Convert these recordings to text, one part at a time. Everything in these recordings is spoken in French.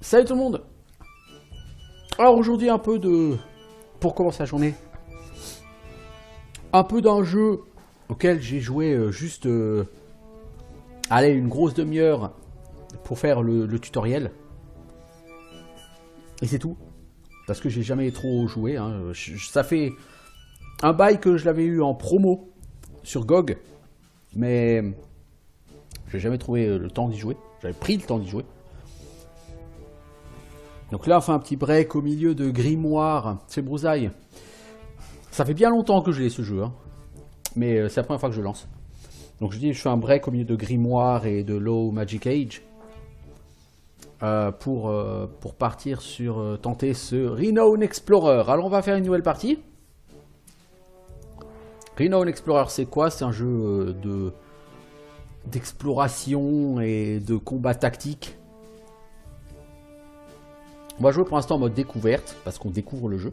Salut tout le monde. Alors aujourd'hui un peu de... Pour commencer la journée, un peu d'un jeu auquel j'ai joué juste... allez, une grosse demi-heure pour faire le tutoriel. Et c'est tout. Parce que j'ai jamais trop joué. Hein. Ça fait un bail que je l'avais eu en promo sur GOG. Mais j'ai jamais trouvé le temps d'y jouer. J'avais pris le temps d'y jouer. Donc là, on fait un petit break au milieu de Grimoire, c'est Broussailles. Ça fait bien longtemps que je l'ai ce jeu, hein. Mais c'est la première fois que je lance. Donc je dis, je fais un break au milieu de Grimoire et de Low Magic Age. Pour partir sur tenter ce Renown Explorer. Alors on va faire une nouvelle partie. Renown Explorer, c'est quoi? C'est un jeu d'exploration et de combat tactique. On va jouer pour l'instant en mode découverte, parce qu'on découvre le jeu.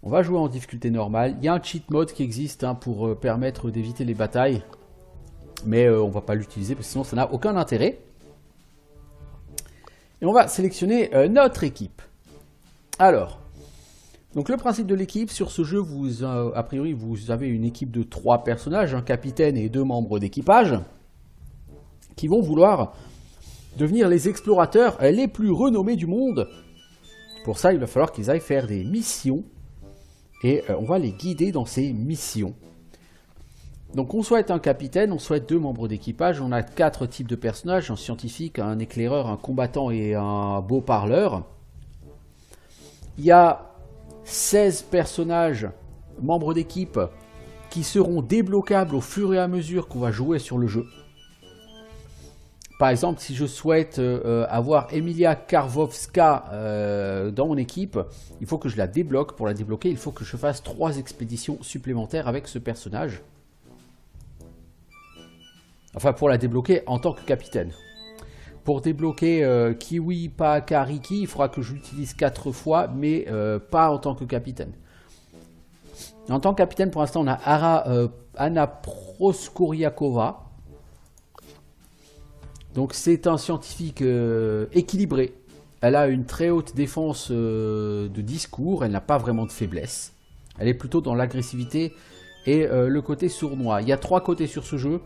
On va jouer en difficulté normale. Il y a un cheat mode qui existe pour permettre d'éviter les batailles. Mais on ne va pas l'utiliser, parce que sinon ça n'a aucun intérêt. Et on va sélectionner notre équipe. Alors, donc le principe de l'équipe, sur ce jeu, a priori, vous avez une équipe de 3 personnages, un capitaine et 2 membres d'équipage, qui vont vouloir devenir les explorateurs les plus renommés du monde. Pour ça, il va falloir qu'ils aillent faire des missions. Et on va les guider dans ces missions. Donc on souhaite un capitaine, on souhaite 2 membres d'équipage. On a 4 types de personnages, un scientifique, un éclaireur, un combattant et un beau parleur. Il y a 16 personnages, membres d'équipe, qui seront débloquables au fur et à mesure qu'on va jouer sur le jeu. Par exemple, si je souhaite avoir Emilia Karvovska dans mon équipe, il faut que je la débloque. Pour la débloquer, il faut que je fasse 3 expéditions supplémentaires avec ce personnage. Enfin, pour la débloquer en tant que capitaine. Pour débloquer Kiwi Pakariki, il faudra que je l'utilise 4 fois, mais pas en tant que capitaine. En tant que capitaine, pour l'instant, on a Anna Proskoriakova. Donc c'est un scientifique équilibré. Elle a une très haute défense de discours, elle n'a pas vraiment de faiblesse. Elle est plutôt dans l'agressivité et le côté sournois. Il y a 3 côtés sur ce jeu.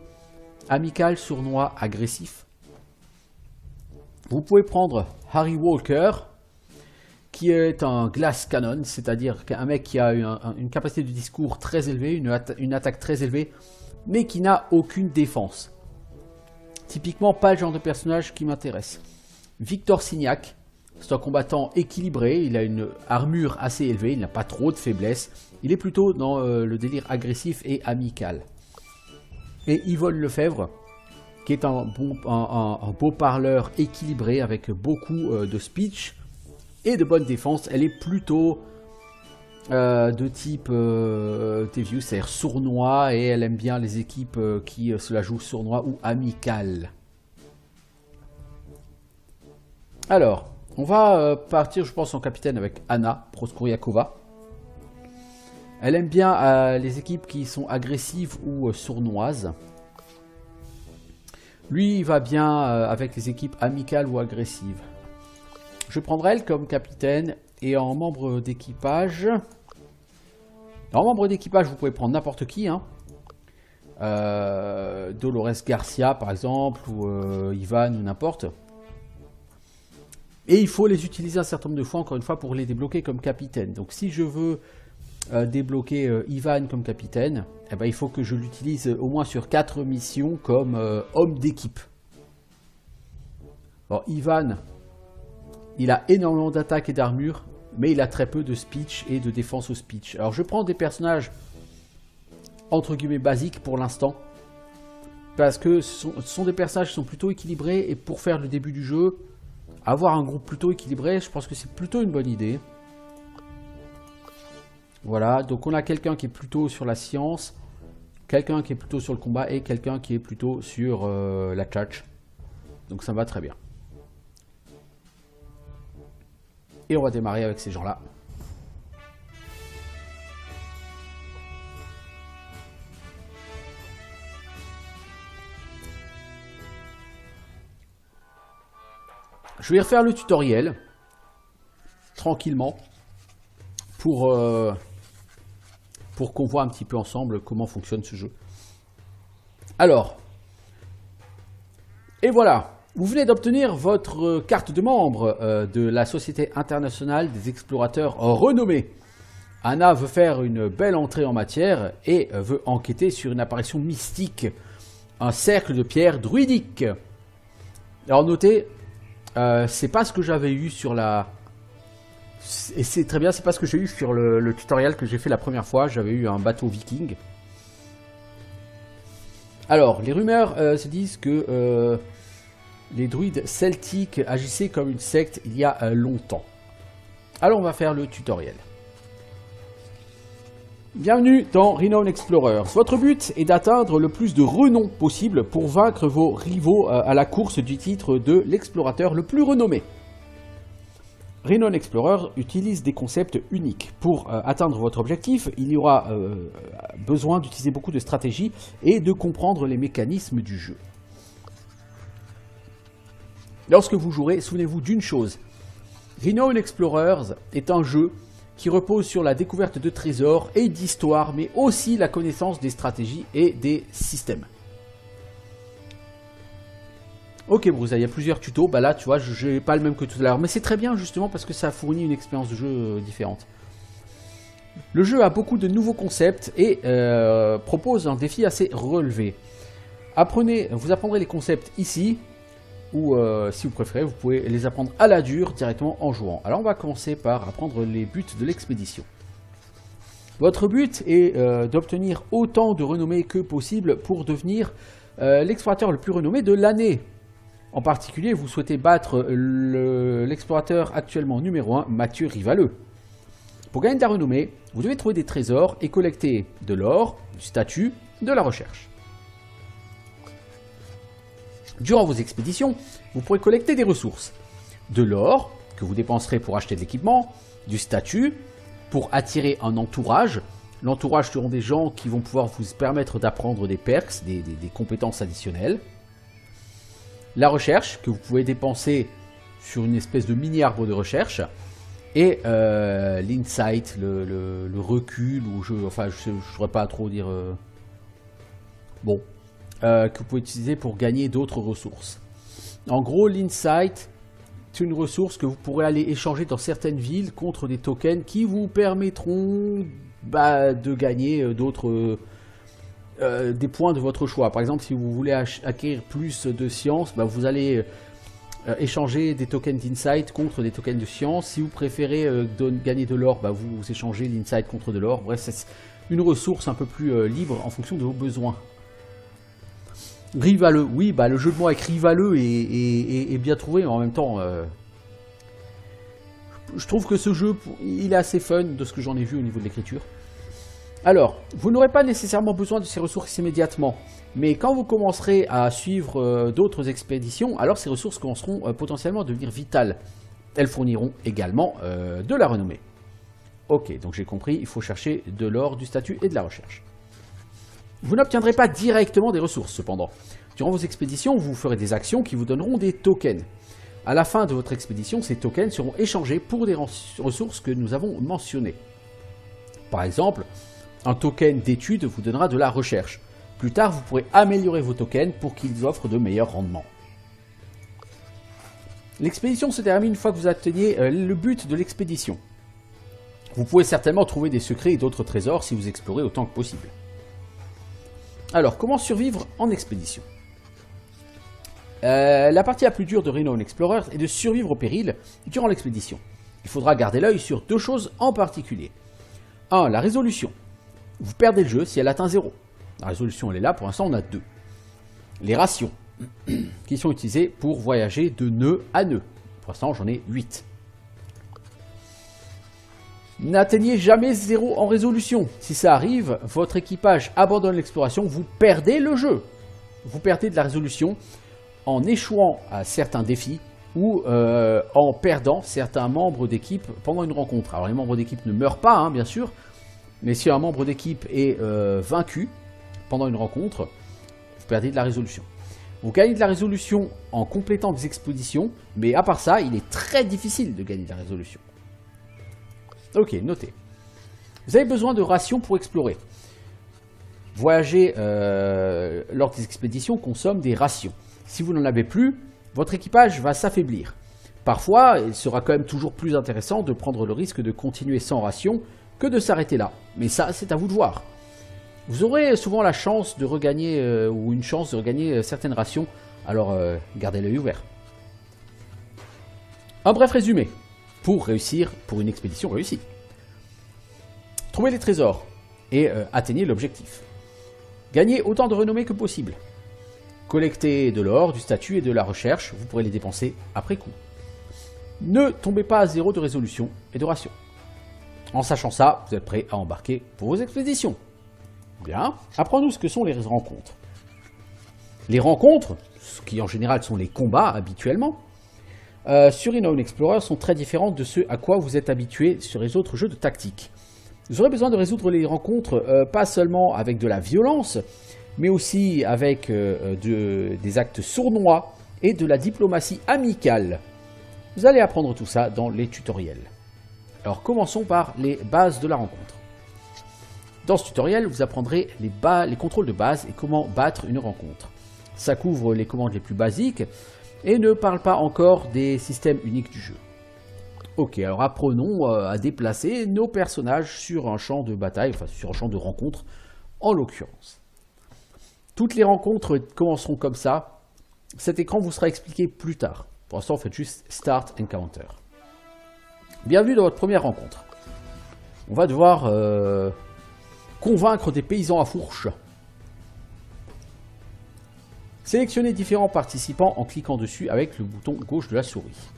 Amical, sournois, agressif. Vous pouvez prendre Harry Walker, qui est un glass cannon, c'est-à-dire un mec qui a une capacité de discours très élevée, une attaque très élevée, mais qui n'a aucune défense. Typiquement, pas le genre de personnage qui m'intéresse. Victor Signac, c'est un combattant équilibré, il a une armure assez élevée, il n'a pas trop de faiblesse. Il est plutôt dans le délire agressif et amical. Et Yvonne Lefebvre, qui est un beau parleur équilibré avec beaucoup de speech et de bonne défense. Elle est plutôt de type Tevius, c'est-à-dire sournois, et elle aime bien les équipes qui se la jouent sournois ou amical. Alors, on va partir, je pense, en capitaine avec Anna Proskoriakova. Elle aime bien les équipes qui sont agressives ou sournoises. Lui, il va bien avec les équipes amicales ou agressives. Je prendrai elle comme capitaine et en membre d'équipage. En membre d'équipage, vous pouvez prendre n'importe qui. Hein. Dolores Garcia, par exemple, ou Ivan, ou n'importe. Et il faut les utiliser un certain nombre de fois, encore une fois, pour les débloquer comme capitaine. Donc si je veux débloquer Ivan comme capitaine, eh ben, il faut que je l'utilise au moins sur 4 missions comme homme d'équipe. Alors Ivan, il a énormément d'attaque et d'armure, mais il a très peu de speech et de défense au speech. Alors je prends des personnages entre guillemets basiques pour l'instant, parce que ce sont des personnages qui sont plutôt équilibrés, et pour faire le début du jeu, avoir un groupe plutôt équilibré, je pense que c'est plutôt une bonne idée. Voilà, donc on a quelqu'un qui est plutôt sur la science, quelqu'un qui est plutôt sur le combat et quelqu'un qui est plutôt sur la tchatch. Donc ça va très bien. Et on va démarrer avec ces gens-là. Je vais refaire le tutoriel, tranquillement, pour qu'on voit un petit peu ensemble comment fonctionne ce jeu. Alors, et voilà, vous venez d'obtenir votre carte de membre de la Société internationale des explorateurs renommés. Anna veut faire une belle entrée en matière et veut enquêter sur une apparition mystique, un cercle de pierre druidique. Alors notez, c'est pas ce que j'avais eu sur la... Et c'est très bien, c'est pas ce que j'ai eu sur le tutoriel que j'ai fait la première fois. J'avais eu un bateau viking. Alors, les rumeurs se disent que les druides celtiques agissaient comme une secte il y a longtemps. Alors, on va faire le tutoriel. Bienvenue dans Renown Explorers. Votre but est d'atteindre le plus de renom possible pour vaincre vos rivaux à la course du titre de l'explorateur le plus renommé. Renown Explorer utilise des concepts uniques. Pour atteindre votre objectif, il y aura besoin d'utiliser beaucoup de stratégies et de comprendre les mécanismes du jeu. Lorsque vous jouerez, souvenez-vous d'une chose. Renown Explorers est un jeu qui repose sur la découverte de trésors et d'histoires, mais aussi la connaissance des stratégies et des systèmes. Ok Bruce, il y a plusieurs tutos, bah là tu vois, je n'ai pas le même que tout à l'heure, mais c'est très bien justement parce que ça fournit une expérience de jeu différente. Le jeu a beaucoup de nouveaux concepts et propose un défi assez relevé. Vous apprendrez les concepts ici, ou si vous préférez, vous pouvez les apprendre à la dure directement en jouant. Alors on va commencer par apprendre les buts de l'expédition. Votre but est d'obtenir autant de renommée que possible pour devenir l'explorateur le plus renommé de l'année. En particulier, vous souhaitez battre l'explorateur actuellement numéro 1, Mathieu Rivaleux. Pour gagner de la renommée, vous devez trouver des trésors et collecter de l'or, du statut, de la recherche. Durant vos expéditions, vous pourrez collecter des ressources. De l'or, que vous dépenserez pour acheter de l'équipement, du statut, pour attirer un entourage. L'entourage seront des gens qui vont pouvoir vous permettre d'apprendre des perks, des compétences additionnelles. La recherche, que vous pouvez dépenser sur une espèce de mini-arbre de recherche. Et l'insight, le recul, ou je ne saurais pas trop dire... que vous pouvez utiliser pour gagner d'autres ressources. En gros, l'insight, c'est une ressource que vous pourrez aller échanger dans certaines villes contre des tokens qui vous permettront de gagner d'autres... des points de votre choix. Par exemple, si vous voulez acquérir plus de science, vous allez échanger des tokens d'insight contre des tokens de science. Si vous préférez gagner de l'or, vous échangez l'insight contre de l'or. Bref, c'est une ressource un peu plus libre en fonction de vos besoins. Rivaleux, oui, le jeu de mots avec rivaleux est bien trouvé, mais en même temps, je trouve que ce jeu, il est assez fun de ce que j'en ai vu au niveau de l'écriture. Alors, vous n'aurez pas nécessairement besoin de ces ressources immédiatement, mais quand vous commencerez à suivre d'autres expéditions, alors ces ressources commenceront potentiellement à devenir vitales. Elles fourniront également de la renommée. Ok, donc j'ai compris, il faut chercher de l'or, du statut et de la recherche. Vous n'obtiendrez pas directement des ressources, cependant. Durant vos expéditions, vous ferez des actions qui vous donneront des tokens. À la fin de votre expédition, ces tokens seront échangés pour des ressources que nous avons mentionnées. Par exemple, un token d'étude vous donnera de la recherche. Plus tard, vous pourrez améliorer vos tokens pour qu'ils offrent de meilleurs rendements. L'expédition se termine une fois que vous atteignez le but de l'expédition. Vous pouvez certainement trouver des secrets et d'autres trésors si vous explorez autant que possible. Alors, comment survivre en expédition? La partie la plus dure de Renown Explorers est de survivre au péril durant l'expédition. Il faudra garder l'œil sur deux choses en particulier. 1. La résolution. Vous perdez le jeu si elle atteint 0. La résolution elle est là, pour l'instant on a 2. Les rations, qui sont utilisées pour voyager de nœud à nœud. Pour l'instant j'en ai 8. N'atteignez jamais 0 en résolution. Si ça arrive, votre équipage abandonne l'exploration, vous perdez le jeu. Vous perdez de la résolution en échouant à certains défis ou en perdant certains membres d'équipe pendant une rencontre. Alors les membres d'équipe ne meurent pas, bien sûr, mais si un membre d'équipe est vaincu pendant une rencontre, vous perdez de la résolution. Vous gagnez de la résolution en complétant des expéditions, mais à part ça, il est très difficile de gagner de la résolution. Ok, notez. Vous avez besoin de rations pour explorer. Voyager lors des expéditions consomme des rations. Si vous n'en avez plus, votre équipage va s'affaiblir. Parfois, il sera quand même toujours plus intéressant de prendre le risque de continuer sans rations que de s'arrêter là. Mais ça, c'est à vous de voir. Vous aurez souvent la chance de regagner, ou une chance de regagner certaines rations, alors gardez l'œil ouvert. Un bref résumé, pour une expédition réussie. Trouvez les trésors, et atteignez l'objectif. Gagnez autant de renommée que possible. Collectez de l'or, du statut et de la recherche, vous pourrez les dépenser après coup. Ne tombez pas à zéro de résolution et de ration. En sachant ça, vous êtes prêt à embarquer pour vos expéditions. Bien, apprenons ce que sont les rencontres. Les rencontres, ce qui en général sont les combats habituellement, sur Unknown Explorer sont très différentes de ce à quoi vous êtes habitué sur les autres jeux de tactique. Vous aurez besoin de résoudre les rencontres pas seulement avec de la violence, mais aussi avec des actes sournois et de la diplomatie amicale. Vous allez apprendre tout ça dans les tutoriels. Alors commençons par les bases de la rencontre. Dans ce tutoriel, vous apprendrez les contrôles de base et comment battre une rencontre. Ça couvre les commandes les plus basiques et ne parle pas encore des systèmes uniques du jeu. Ok, alors apprenons à déplacer nos personnages sur un champ de bataille, enfin sur un champ de rencontre en l'occurrence. Toutes les rencontres commenceront comme ça. Cet écran vous sera expliqué plus tard. Pour l'instant, faites juste Start Encounter. Bienvenue dans votre première rencontre. On va devoir convaincre des paysans à fourche. Sélectionnez différents participants en cliquant dessus avec le bouton gauche de la souris.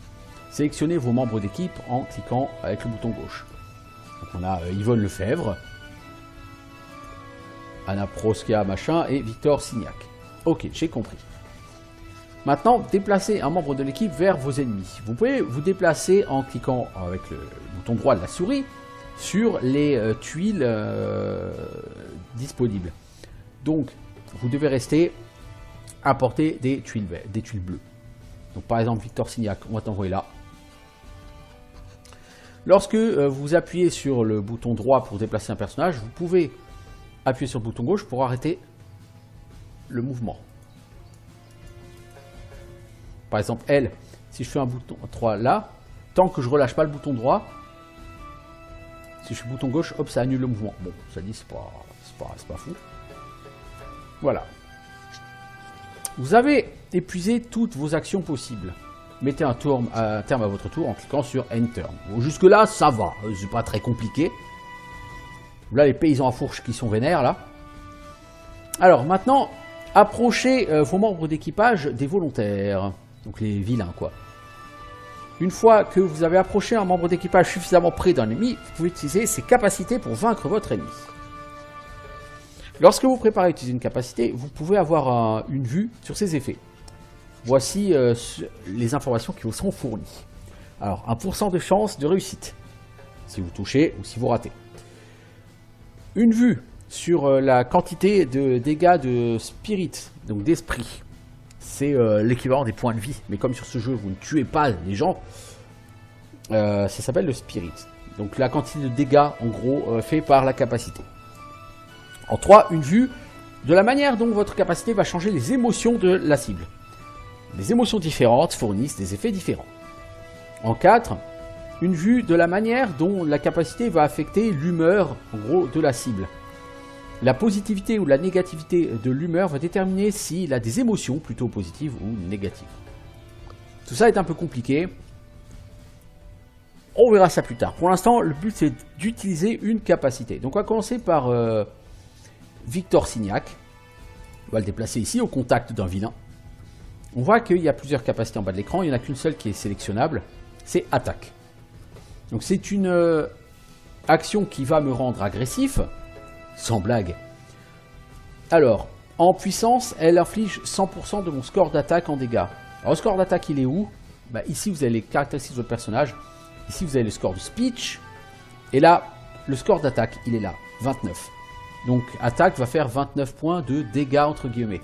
Sélectionnez vos membres d'équipe en cliquant avec le bouton gauche. Donc on a Yvonne Lefebvre, Anna Proskia machin et Victor Signac. Ok, j'ai compris. Maintenant, déplacez un membre de l'équipe vers vos ennemis. Vous pouvez vous déplacer en cliquant avec le bouton droit de la souris sur les tuiles disponibles. Donc, vous devez rester à portée des tuiles bleues. Donc, par exemple, Victor Signac, on va t'envoyer là. Lorsque vous appuyez sur le bouton droit pour déplacer un personnage, vous pouvez appuyer sur le bouton gauche pour arrêter le mouvement. Par exemple, elle, si je fais un bouton 3 là, tant que je relâche pas le bouton droit, si je fais le bouton gauche, hop, ça annule le mouvement. Bon, ça dit, c'est pas fou. Voilà. Vous avez épuisé toutes vos actions possibles. Mettez un terme à votre tour en cliquant sur Enter. Bon, jusque là, ça va, c'est pas très compliqué. Là, les paysans à fourche qui sont vénères, là. Alors, maintenant, approchez vos membres d'équipage des volontaires. Donc les vilains, quoi. Une fois que vous avez approché un membre d'équipage suffisamment près d'un ennemi, vous pouvez utiliser ses capacités pour vaincre votre ennemi. Lorsque vous préparez à utiliser une capacité, vous pouvez avoir une vue sur ses effets. Voici les informations qui vous seront fournies. Alors, 1% de chance de réussite, si vous touchez ou si vous ratez. Une vue sur la quantité de dégâts de spirit, donc d'esprit. C'est l'équivalent des points de vie. Mais comme sur ce jeu, vous ne tuez pas les gens, ça s'appelle le spirit. Donc la quantité de dégâts, en gros, fait par la capacité. En 3, une vue de la manière dont votre capacité va changer les émotions de la cible. Les émotions différentes fournissent des effets différents. En 4, une vue de la manière dont la capacité va affecter l'humeur, en gros, de la cible. La positivité ou la négativité de l'humeur va déterminer s'il a des émotions plutôt positives ou négatives. Tout ça est un peu compliqué. On verra ça plus tard. Pour l'instant, le but c'est d'utiliser une capacité. Donc on va commencer par Victor Signac. On va le déplacer ici au contact d'un vilain. On voit qu'il y a plusieurs capacités en bas de l'écran. Il n'y en a qu'une seule qui est sélectionnable. C'est attaque. Donc c'est une action qui va me rendre agressif. Sans blague. Alors, en puissance, elle inflige 100% de mon score d'attaque en dégâts. Alors, le score d'attaque, il est où? Bah, ici, vous avez les caractéristiques de votre personnage. Ici, vous avez le score de speech. Et là, le score d'attaque, il est là, 29. Donc, attaque va faire 29 points de dégâts, entre guillemets.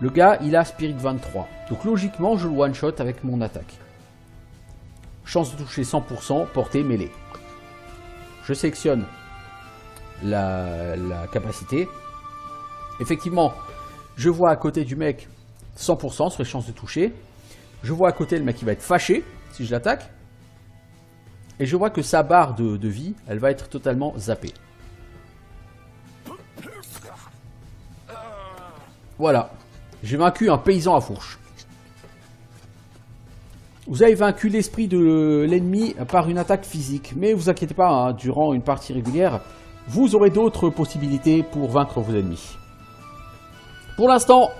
Le gars, il a Spirit 23. Donc logiquement, je le one-shot avec mon attaque. Chance de toucher 100%, portée, mêlée. Je sélectionne la capacité. Effectivement, je vois à côté du mec 100% sur les chances de toucher. Je vois à côté le mec qui va être fâché si je l'attaque. Et je vois que sa barre de vie, elle va être totalement zappée. Voilà. J'ai vaincu un paysan à fourche. Vous avez vaincu l'esprit de l'ennemi par une attaque physique. Mais vous inquiétez pas, hein, durant une partie régulière, vous aurez d'autres possibilités pour vaincre vos ennemis. Pour l'instant,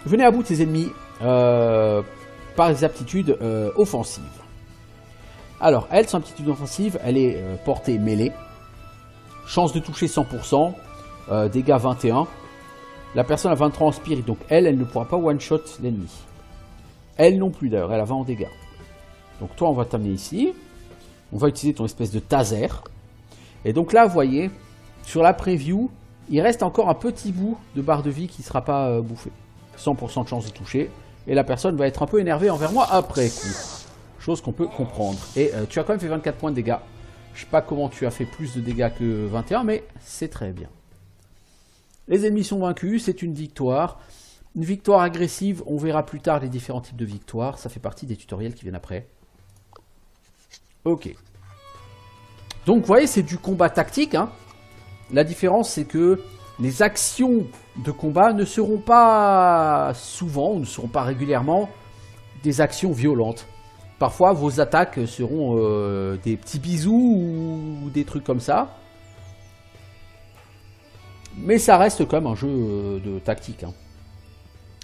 venez à bout de ces ennemis par des aptitudes offensives. Alors, elle, son aptitude offensive, elle est portée mêlée. Chance de toucher 100%, dégâts 21. La personne a 23 en spirit, donc elle ne pourra pas one-shot l'ennemi. Elle non plus d'ailleurs, elle a 20 en dégâts. Donc toi, on va t'amener ici. On va utiliser ton espèce de taser. Et donc là, vous voyez, sur la preview, il reste encore un petit bout de barre de vie qui ne sera pas bouffé. 100% de chance de toucher. Et la personne va être un peu énervée envers moi après coup. Chose qu'on peut comprendre. Et tu as quand même fait 24 points de dégâts. Je ne sais pas comment tu as fait plus de dégâts que 21, mais c'est très bien. Les ennemis sont vaincus, c'est une victoire. Une victoire agressive, on verra plus tard les différents types de victoires. Ça fait partie des tutoriels qui viennent après. Ok. Donc vous voyez, c'est du combat tactique, hein. La différence, c'est que les actions de combat ne seront pas souvent, ou ne seront pas régulièrement, des actions violentes. Parfois, vos attaques seront des petits bisous ou des trucs comme ça. Mais ça reste quand même un jeu de tactique, hein.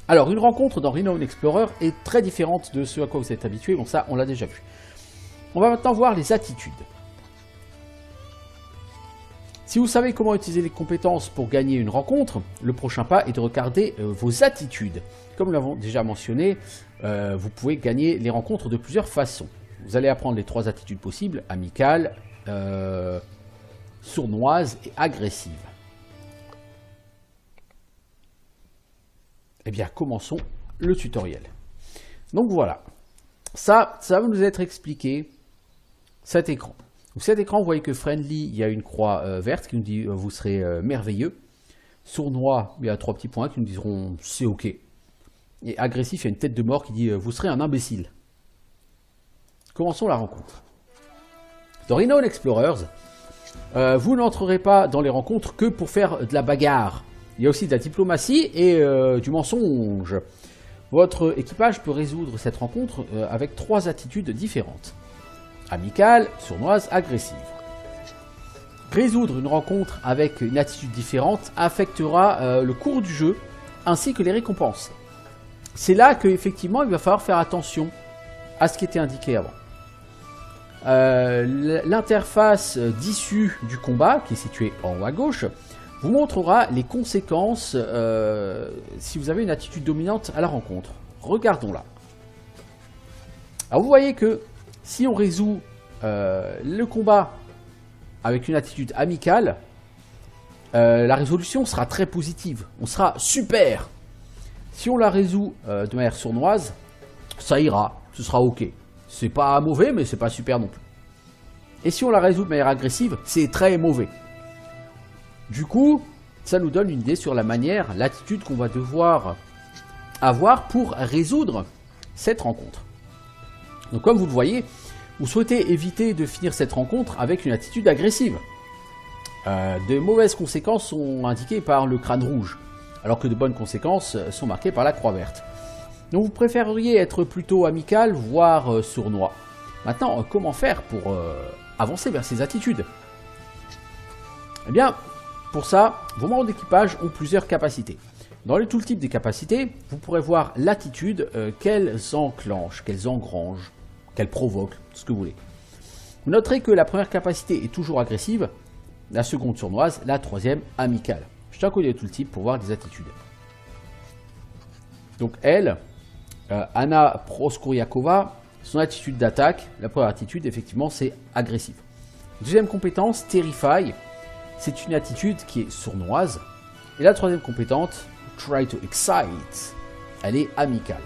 Alors, une rencontre dans Renown Explorer est très différente de ce à quoi vous êtes habitué. Bon, ça, on l'a déjà vu. On va maintenant voir les attitudes. Si vous savez comment utiliser les compétences pour gagner une rencontre, le prochain pas est de regarder vos attitudes. Comme nous l'avons déjà mentionné, vous pouvez gagner les rencontres de plusieurs façons. Vous allez apprendre les 3 attitudes possibles, amicale, sournoise et agressive. Eh bien, commençons le tutoriel. Donc voilà, ça va nous être expliqué, cet écran. Donc cet écran, vous voyez que friendly, il y a une croix verte qui nous dit vous serez merveilleux. Sournois, il y a 3 petits points qui nous diront c'est ok. Et agressif, il y a une tête de mort qui dit vous serez un imbécile. Commençons la rencontre. Dans Renown Explorers, vous n'entrerez pas dans les rencontres que pour faire de la bagarre. Il y a aussi de la diplomatie et du mensonge. Votre équipage peut résoudre cette rencontre avec 3 attitudes différentes. Amicale, sournoise, agressive. Résoudre une rencontre avec une attitude différente affectera le cours du jeu ainsi que les récompenses. C'est là qu'effectivement il va falloir faire attention à ce qui était indiqué avant. L'interface d'issue du combat, qui est située en haut à gauche, vous montrera les conséquences si vous avez une attitude dominante à la rencontre. Regardons-la. Alors vous voyez que si on résout le combat avec une attitude amicale, la résolution sera très positive. On sera super. Si on la résout de manière sournoise, ça ira, ce sera ok. C'est pas mauvais, mais c'est pas super non plus. Et si on la résout de manière agressive, c'est très mauvais. Du coup, ça nous donne une idée sur la manière, l'attitude qu'on va devoir avoir pour résoudre cette rencontre. Donc comme vous le voyez, vous souhaitez éviter de finir cette rencontre avec une attitude agressive. De mauvaises conséquences sont indiquées par le crâne rouge, alors que de bonnes conséquences sont marquées par la croix verte. Donc vous préféreriez être plutôt amical, voire sournois. Maintenant, comment faire pour avancer vers ces attitudes? Eh bien, pour ça, vos membres d'équipage ont plusieurs capacités. Dans les tooltips des capacités, vous pourrez voir l'attitude qu'elles enclenchent, qu'elles engrangent, qu'elles provoquent, ce que vous voulez. Vous noterez que la première capacité est toujours agressive, la seconde sournoise, la troisième amicale. Je tiens un coup d'œil tooltip pour voir des attitudes. Donc elle, Anna Proskuriakova, son attitude d'attaque, la première attitude, effectivement, c'est agressive. Deuxième compétence, Terrify, c'est une attitude qui est sournoise. Et la troisième compétence, Try to Excite, elle est amicale.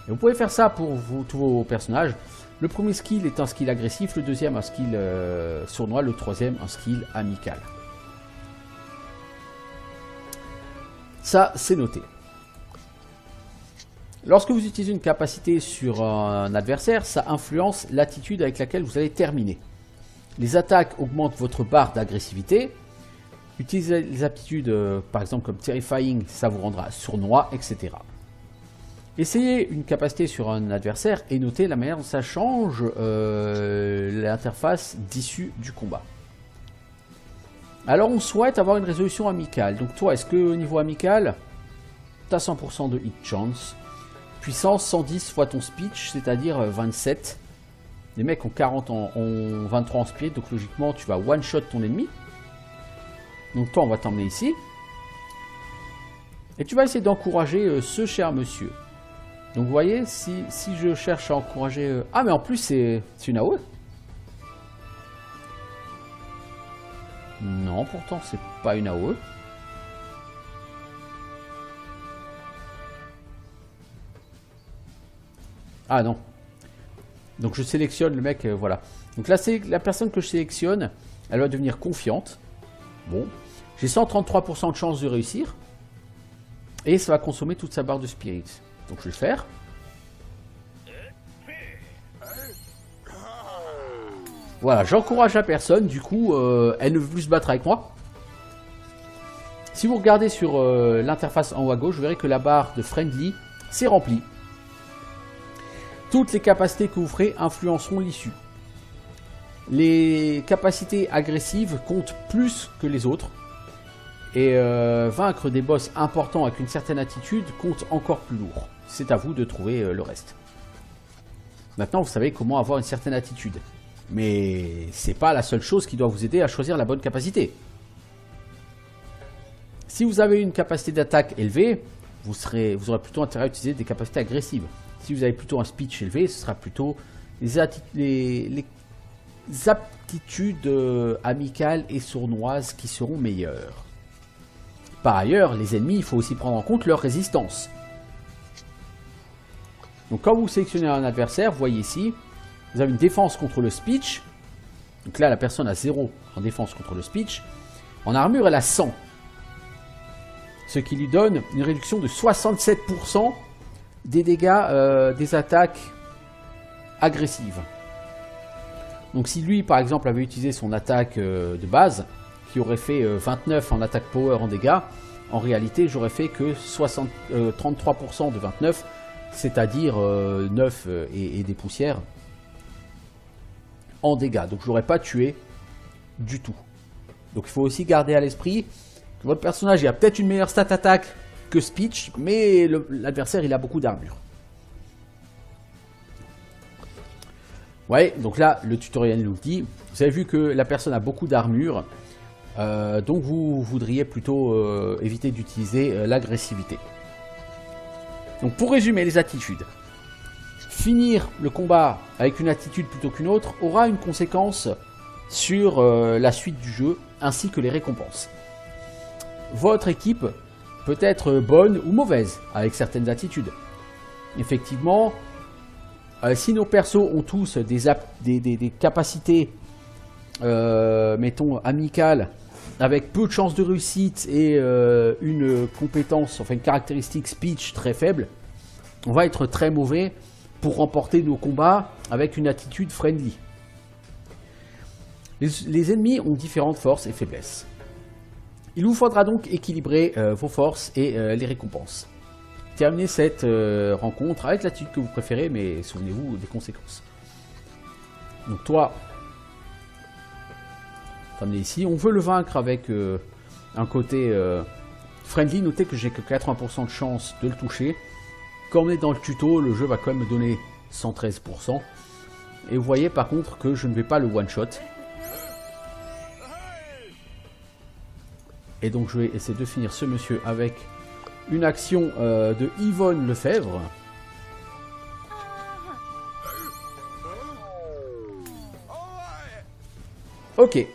Et vous pouvez faire ça pour tous vos personnages. Le premier skill est un skill agressif, le deuxième un skill sournois, le troisième un skill amical. Ça, c'est noté. Lorsque vous utilisez une capacité sur un adversaire, ça influence l'attitude avec laquelle vous allez terminer. Les attaques augmentent votre barre d'agressivité. Utilisez les aptitudes, par exemple comme Terrifying, ça vous rendra sournois, etc. Essayez une capacité sur un adversaire et notez la manière dont ça change l'interface d'issue du combat. Alors on souhaite avoir une résolution amicale. Donc toi, est-ce que au niveau amical, tu as 100% de hit chance? Puissance 110 fois ton speech, c'est-à-dire 27. Les mecs ont 40 ont 23 en speed, donc logiquement tu vas one-shot ton ennemi. Donc toi on va t'emmener ici. Et tu vas essayer d'encourager ce cher monsieur. Donc vous voyez, si je cherche à encourager... Ah mais en plus c'est une AOE. Non, pourtant c'est pas une AOE. Ah non. Donc je sélectionne le mec, voilà. Donc là c'est la personne que je sélectionne, elle va devenir confiante. Bon, j'ai 133% de chance de réussir. Et ça va consommer toute sa barre de spirit. Donc je vais le faire. Voilà, j'encourage la personne, du coup elle ne veut plus se battre avec moi. Si vous regardez sur l'interface en haut à gauche, vous verrez que la barre de friendly s'est remplie. Toutes les capacités que vous ferez influenceront l'issue. Les capacités agressives comptent plus que les autres. Et vaincre des boss importants avec une certaine attitude compte encore plus lourd. C'est à vous de trouver le reste. Maintenant, vous savez comment avoir une certaine attitude. Mais c'est pas la seule chose qui doit vous aider à choisir la bonne capacité. Si vous avez une capacité d'attaque élevée, vous aurez plutôt intérêt à utiliser des capacités agressives. Si vous avez plutôt un speech élevé, ce sera plutôt les aptitudes amicales et sournoises qui seront meilleures. Par ailleurs, les ennemis, il faut aussi prendre en compte leur résistance. Donc quand vous sélectionnez un adversaire, vous voyez ici, vous avez une défense contre le speech. Donc là, la personne a 0 en défense contre le speech. En armure, elle a 100. Ce qui lui donne une réduction de 67% des dégâts des attaques agressives. Donc si lui, par exemple, avait utilisé son attaque de base, qui aurait fait 29 en attaque power en dégâts, en réalité, j'aurais fait que 33% de 29, c'est-à-dire 9 et des poussières en dégâts. Donc je l'aurais pas tué du tout. Donc il faut aussi garder à l'esprit que votre personnage il a peut-être une meilleure stat attaque que speech, mais l'adversaire il a beaucoup d'armure. Ouais, donc là le tutoriel nous le dit. Vous avez vu que la personne a beaucoup d'armure, donc vous voudriez plutôt éviter d'utiliser l'agressivité. Donc pour résumer les attitudes, finir le combat avec une attitude plutôt qu'une autre aura une conséquence sur la suite du jeu ainsi que les récompenses. Votre équipe peut être bonne ou mauvaise avec certaines attitudes. Effectivement, si nos persos ont tous des capacités, mettons, amicales, avec peu de chances de réussite et une compétence, enfin une caractéristique speech très faible, on va être très mauvais pour remporter nos combats avec une attitude friendly. Les ennemis ont différentes forces et faiblesses. Il vous faudra donc équilibrer vos forces et les récompenses. Terminez cette rencontre avec l'attitude que vous préférez, mais souvenez-vous des conséquences. Donc toi, t'amener ici, on veut le vaincre avec un côté friendly. Notez que j'ai que 80% de chance de le toucher. Quand on est dans le tuto, le jeu va quand même me donner 113%. Et vous voyez par contre que je ne vais pas le one-shot. Et donc je vais essayer de finir ce monsieur avec une action de Yvonne Lefebvre. Ok.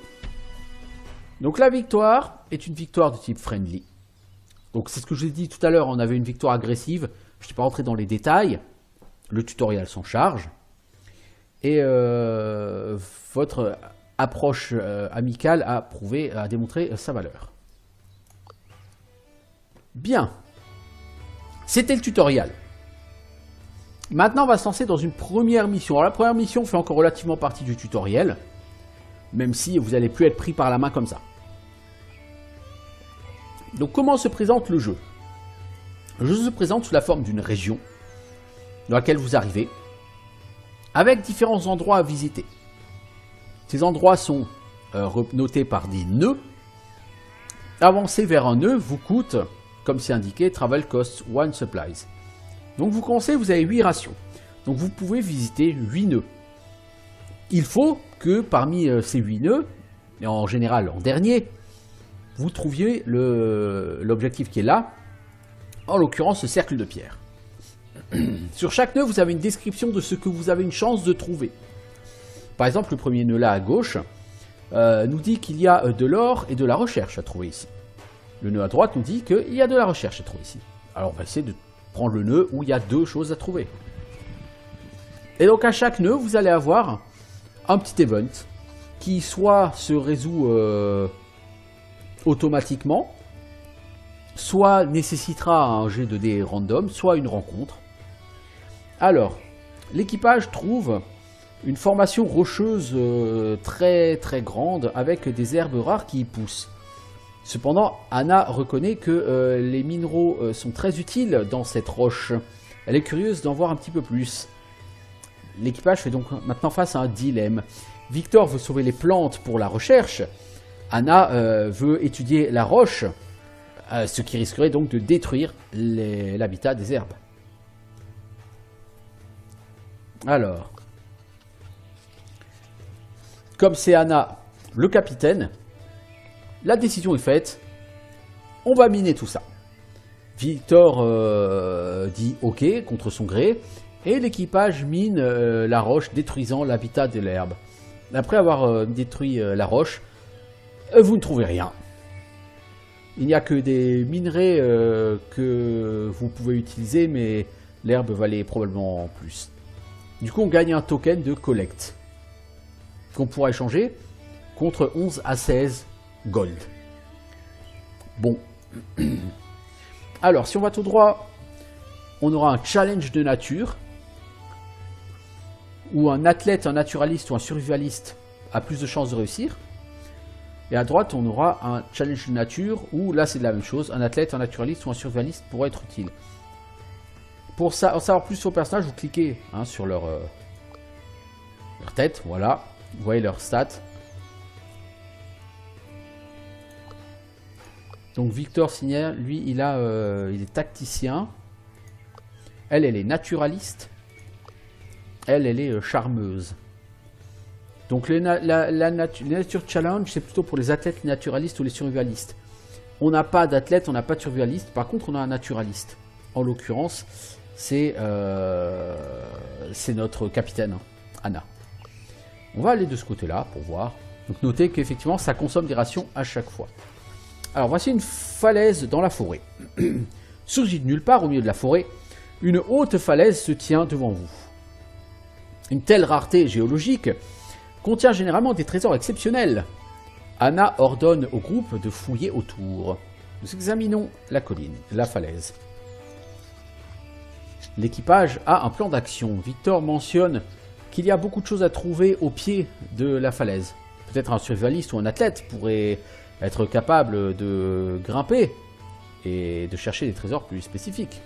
Donc la victoire est une victoire de type friendly. Donc c'est ce que je vous ai dit tout à l'heure, on avait une victoire agressive. Je ne vais pas rentrer dans les détails. Le tutoriel s'en charge. Et votre approche amicale a démontré sa valeur. Bien. C'était le tutoriel. Maintenant, on va se lancer dans une première mission. Alors, la première mission fait encore relativement partie du tutoriel. Même si vous n'allez plus être pris par la main comme ça. Donc, comment se présente le jeu? Le jeu se présente sous la forme d'une région dans laquelle vous arrivez, avec différents endroits à visiter. Ces endroits sont notés par des nœuds. Avancer vers un nœud vous coûte, comme c'est indiqué, Travel Costs 1 Supplies. Donc vous commencez, vous avez 8 rations. Donc vous pouvez visiter 8 nœuds. Il faut que parmi ces 8 nœuds, et en général en dernier, vous trouviez l'objectif qui est là, en l'occurrence ce cercle de pierre. Sur chaque nœud, vous avez une description de ce que vous avez une chance de trouver. Par exemple, le premier nœud là à gauche nous dit qu'il y a de l'or et de la recherche à trouver ici. Le nœud à droite nous dit qu'il y a de la recherche à trouver ici. Alors on va essayer de prendre le nœud où il y a 2 choses à trouver. Et donc à chaque nœud, vous allez avoir un petit event qui soit se résout automatiquement, soit nécessitera un jet de dés random, soit une rencontre. Alors, l'équipage trouve une formation rocheuse très très grande avec des herbes rares qui y poussent. Cependant, Anna reconnaît que les minéraux sont très utiles dans cette roche. Elle est curieuse d'en voir un petit peu plus. L'équipage fait donc maintenant face à un dilemme. Victor veut sauver les plantes pour la recherche. Anna veut étudier la roche, ce qui risquerait donc de détruire l'habitat des herbes. Alors, comme c'est Anna, le capitaine, la décision est faite, on va miner tout ça. Victor dit ok contre son gré, et l'équipage mine la roche, détruisant l'habitat de l'herbe. Après avoir détruit la roche, vous ne trouvez rien. Il n'y a que des minerais que vous pouvez utiliser, mais l'herbe valait probablement plus. Du coup, on gagne un token de collect, qu'on pourra échanger contre 11 à 16 gold. Bon. Alors, si on va tout droit, on aura un challenge de nature, où un athlète, un naturaliste ou un survivaliste a plus de chances de réussir. Et à droite, on aura un challenge de nature, où là c'est la même chose, un athlète, un naturaliste ou un survivaliste pourrait être utile. Pour ça, en savoir plus sur le personnage, vous cliquez sur leur tête, voilà, vous voyez leur stats. Donc Victor Signer, lui, il est tacticien. Elle est naturaliste. Elle est charmeuse. Donc les Nature Challenge, c'est plutôt pour les athlètes naturalistes ou les survivalistes. On n'a pas d'athlète, on n'a pas de survivaliste. Par contre, on a un naturaliste. En l'occurrence, c'est notre capitaine, Anna. On va aller de ce côté-là pour voir. Donc notez qu'effectivement, ça consomme des rations à chaque fois. Alors voici une falaise dans la forêt. Surgit de nulle part au milieu de la forêt, une haute falaise se tient devant vous. Une telle rareté géologique contient généralement des trésors exceptionnels. Anna ordonne au groupe de fouiller autour. Nous examinons la colline, la falaise. L'équipage a un plan d'action. Victor mentionne qu'il y a beaucoup de choses à trouver au pied de la falaise. Peut-être un survivaliste ou un athlète pourrait être capable de grimper et de chercher des trésors plus spécifiques.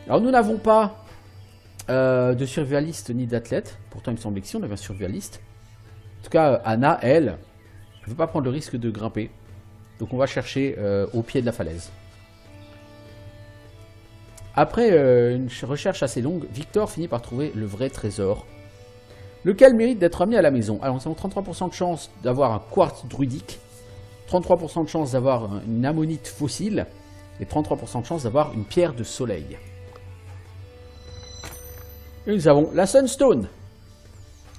Alors nous n'avons pas de survivaliste ni d'athlète. Pourtant il me semblait que si on avait un survivaliste. En tout cas Anna, elle, ne veut pas prendre le risque de grimper. Donc on va chercher au pied de la falaise. Après une recherche assez longue, Victor finit par trouver le vrai trésor, lequel mérite d'être amené à la maison. Alors nous avons 33% de chance d'avoir un quartz druidique, 33% de chance d'avoir une ammonite fossile, et 33% de chance d'avoir une pierre de soleil. Et nous avons la Sunstone.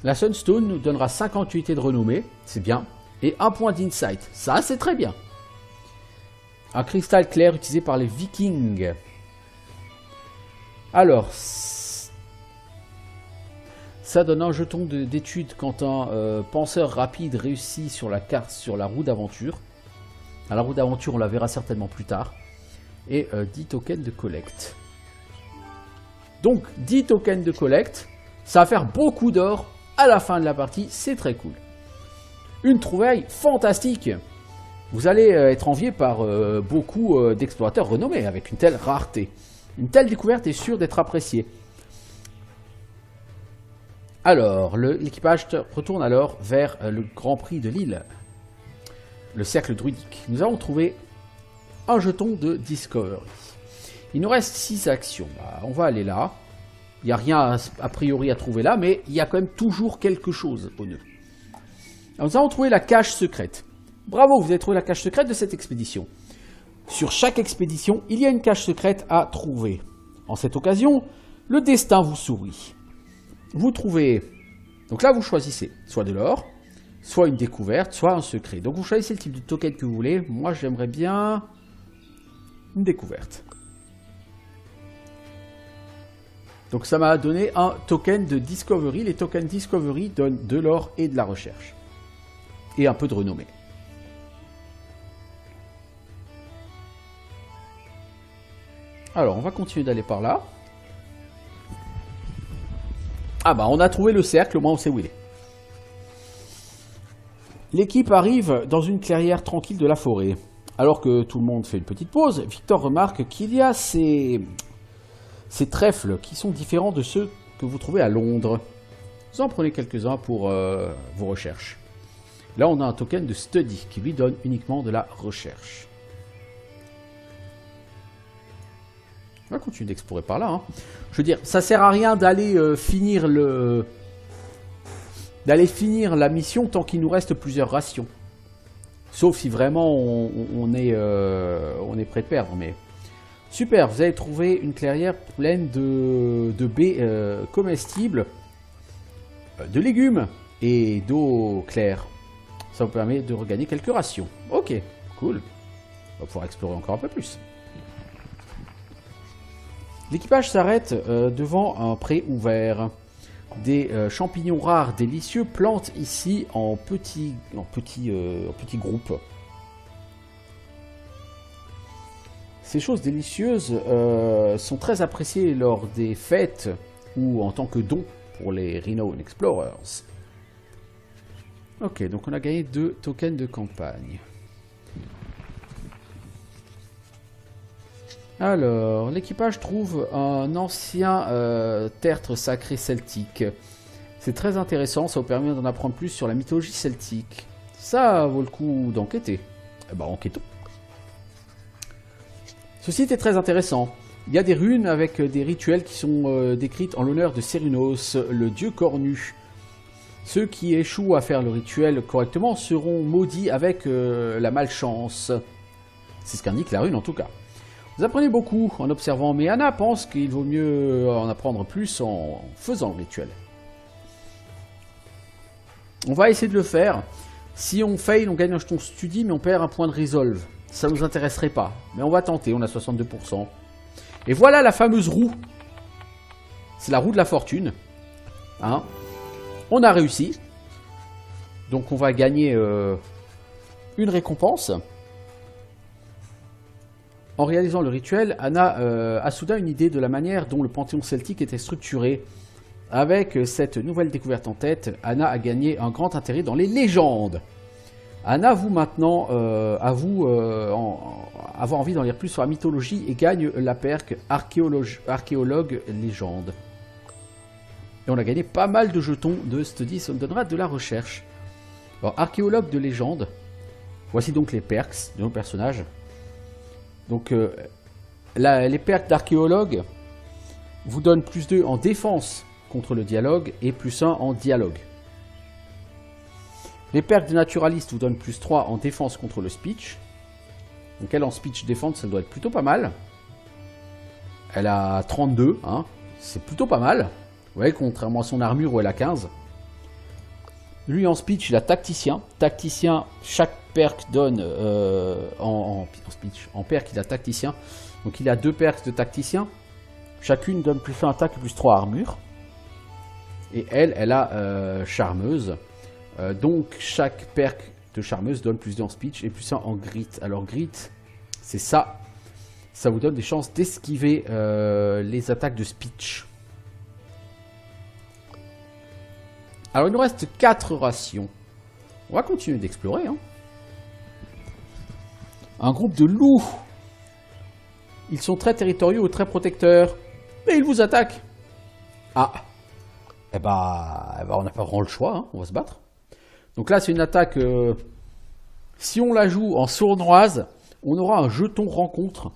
La Sunstone nous donnera 58 de renommée, c'est bien, et 1 point d'insight. Ça, c'est très bien. Un cristal clair utilisé par les Vikings. Alors, ça donne un jeton d'étude quand un penseur rapide réussit sur la carte, sur la roue d'aventure. La roue d'aventure, on la verra certainement plus tard. Et 10 tokens de collecte. Donc, 10 tokens de collecte, ça va faire beaucoup d'or à la fin de la partie, c'est très cool. Une trouvaille fantastique. Vous allez être envié par beaucoup d'explorateurs renommés avec une telle rareté. Une telle découverte est sûre d'être appréciée. Alors, l'équipage retourne alors vers le Grand Prix de l'île, le cercle druidique. Nous avons trouvé un jeton de Discovery. Il nous reste 6 actions. Bah, on va aller là. Il n'y a rien a priori à trouver là, mais il y a quand même toujours quelque chose au nœud. Alors, nous avons trouvé la cache secrète. Bravo, vous avez trouvé la cache secrète de cette expédition. Sur chaque expédition, il y a une cache secrète à trouver. En cette occasion, le destin vous sourit. Vous trouvez... Donc là, vous choisissez soit de l'or, soit une découverte, soit un secret. Donc vous choisissez le type de token que vous voulez. Moi, j'aimerais bien une découverte. Donc ça m'a donné un token de Discovery. Les tokens Discovery donnent de l'or et de la recherche. Et un peu de renommée. Alors, on va continuer d'aller par là. Ah bah, on a trouvé le cercle, au moins on sait où il est. L'équipe arrive dans une clairière tranquille de la forêt. Alors que tout le monde fait une petite pause, Victor remarque qu'il y a ces trèfles qui sont différents de ceux que vous trouvez à Londres. Vous en prenez quelques-uns pour vos recherches. Là, on a un token de Study qui lui donne uniquement de la recherche. On va continuer d'explorer par là. Hein. Je veux dire, ça sert à rien d'aller finir la mission tant qu'il nous reste plusieurs rations. Sauf si vraiment on est prêt de perdre. Mais super, vous avez trouvé une clairière pleine de baies comestibles, de légumes et d'eau claire. Ça vous permet de regagner quelques rations. Ok, cool. On va pouvoir explorer encore un peu plus. L'équipage s'arrête devant un pré ouvert. Des champignons rares délicieux plantent ici en petits groupes. Ces choses délicieuses sont très appréciées lors des fêtes ou en tant que don pour les Renown Explorers. Ok, donc on a gagné 2 tokens de campagne. Alors, l'équipage trouve un ancien tertre sacré celtique. C'est très intéressant, ça vous permet d'en apprendre plus sur la mythologie celtique. Ça vaut le coup d'enquêter. Eh ben, enquêtons. Ce site est très intéressant. Il y a des runes avec des rituels qui sont décrites en l'honneur de Cernunnos, le dieu cornu. Ceux qui échouent à faire le rituel correctement seront maudits avec la malchance. C'est ce qu'indique la rune en tout cas. Vous apprenez beaucoup en observant, mais Anna pense qu'il vaut mieux en apprendre plus en faisant le rituel. On va essayer de le faire. Si on fail, on gagne un jeton study, mais on perd un point de resolve. Ça ne nous intéresserait pas, mais on va tenter, on a 62%. Et voilà la fameuse roue. C'est la roue de la fortune. Hein? On a réussi. Donc on va gagner une récompense. En réalisant le rituel, Anna a soudain une idée de la manière dont le panthéon celtique était structuré. Avec cette nouvelle découverte en tête, Anna a gagné un grand intérêt dans les légendes. Anna avoue maintenant avoir envie d'en lire plus sur la mythologie et gagne la perque archéologue légende. Et on a gagné pas mal de jetons de study, ça nous donnera de la recherche. Alors, archéologue de légende, voici donc les perks de nos personnages. Donc, les perks d'archéologue vous donnent plus 2 en défense contre le dialogue et plus 1 en dialogue. Les perks de naturaliste vous donnent plus 3 en défense contre le speech. Donc elle en speech défense, ça doit être plutôt pas mal. Elle a 32, hein. C'est plutôt pas mal. Vous voyez, contrairement à son armure où elle a 15. Lui en speech, il a tacticien. Tacticien, chaque perk donne en speech. En perk, il a tacticien. Donc il a 2 perks de tacticien. Chacune donne plus 1 attaque et plus 3 armure. Et elle a charmeuse. Donc chaque perk de charmeuse donne plus 2 en speech et plus 1 en grit. Alors grit, c'est ça. Ça vous donne des chances d'esquiver les attaques de speech. Alors il nous reste 4 rations. On va continuer d'explorer. Hein. Un groupe de loups. Ils sont très territoriaux et très protecteurs. Mais ils vous attaquent. Ah. Eh ben on n'a pas vraiment le choix. Hein. On va se battre. Donc là c'est une attaque. Si on la joue en sournoise, on aura un jeton rencontre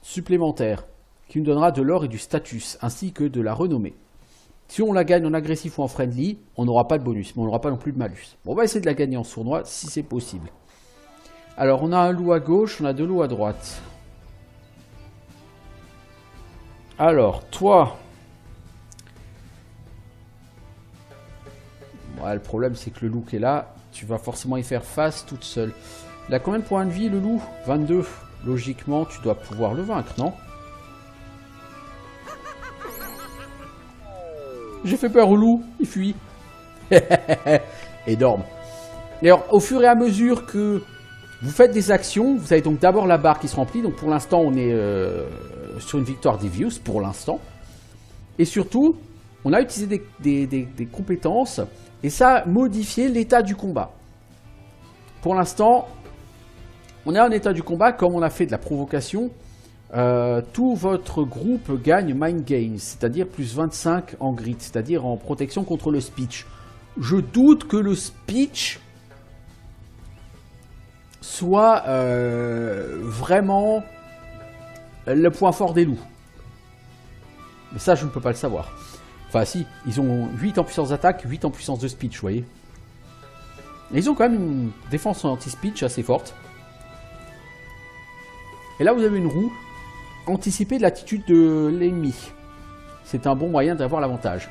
supplémentaire qui nous donnera de l'or et du status, ainsi que de la renommée. Si on la gagne en agressif ou en friendly, on n'aura pas de bonus, mais on n'aura pas non plus de malus. Bon, on va essayer de la gagner en sournois si c'est possible. Alors, on a un loup à gauche, on a 2 loups à droite. Alors, toi... Ouais, le problème, c'est que le loup qui est là, tu vas forcément y faire face toute seule. Il a combien de points de vie, le loup? 22. Logiquement, tu dois pouvoir le vaincre, non? J'ai fait peur au loup, il fuit. Énorme. Et alors, au fur et à mesure que vous faites des actions, vous avez donc d'abord la barre qui se remplit. Donc pour l'instant, on est sur une victoire Devious, pour l'instant. Et surtout, on a utilisé des compétences et ça a modifié l'état du combat. Pour l'instant, on est en état du combat, comme on a fait de la provocation. Tout votre groupe gagne Mind Games, c'est-à-dire plus 25 en grit, c'est-à-dire en protection contre le speech. Je doute que le speech soit vraiment le point fort des loups. Mais ça, je ne peux pas le savoir. Enfin, si, ils ont 8 en puissance d'attaque, 8 en puissance de speech, vous voyez. Et ils ont quand même une défense anti-speech assez forte. Et là, vous avez une roue. Anticiper l'attitude de l'ennemi. C'est un bon moyen d'avoir l'avantage.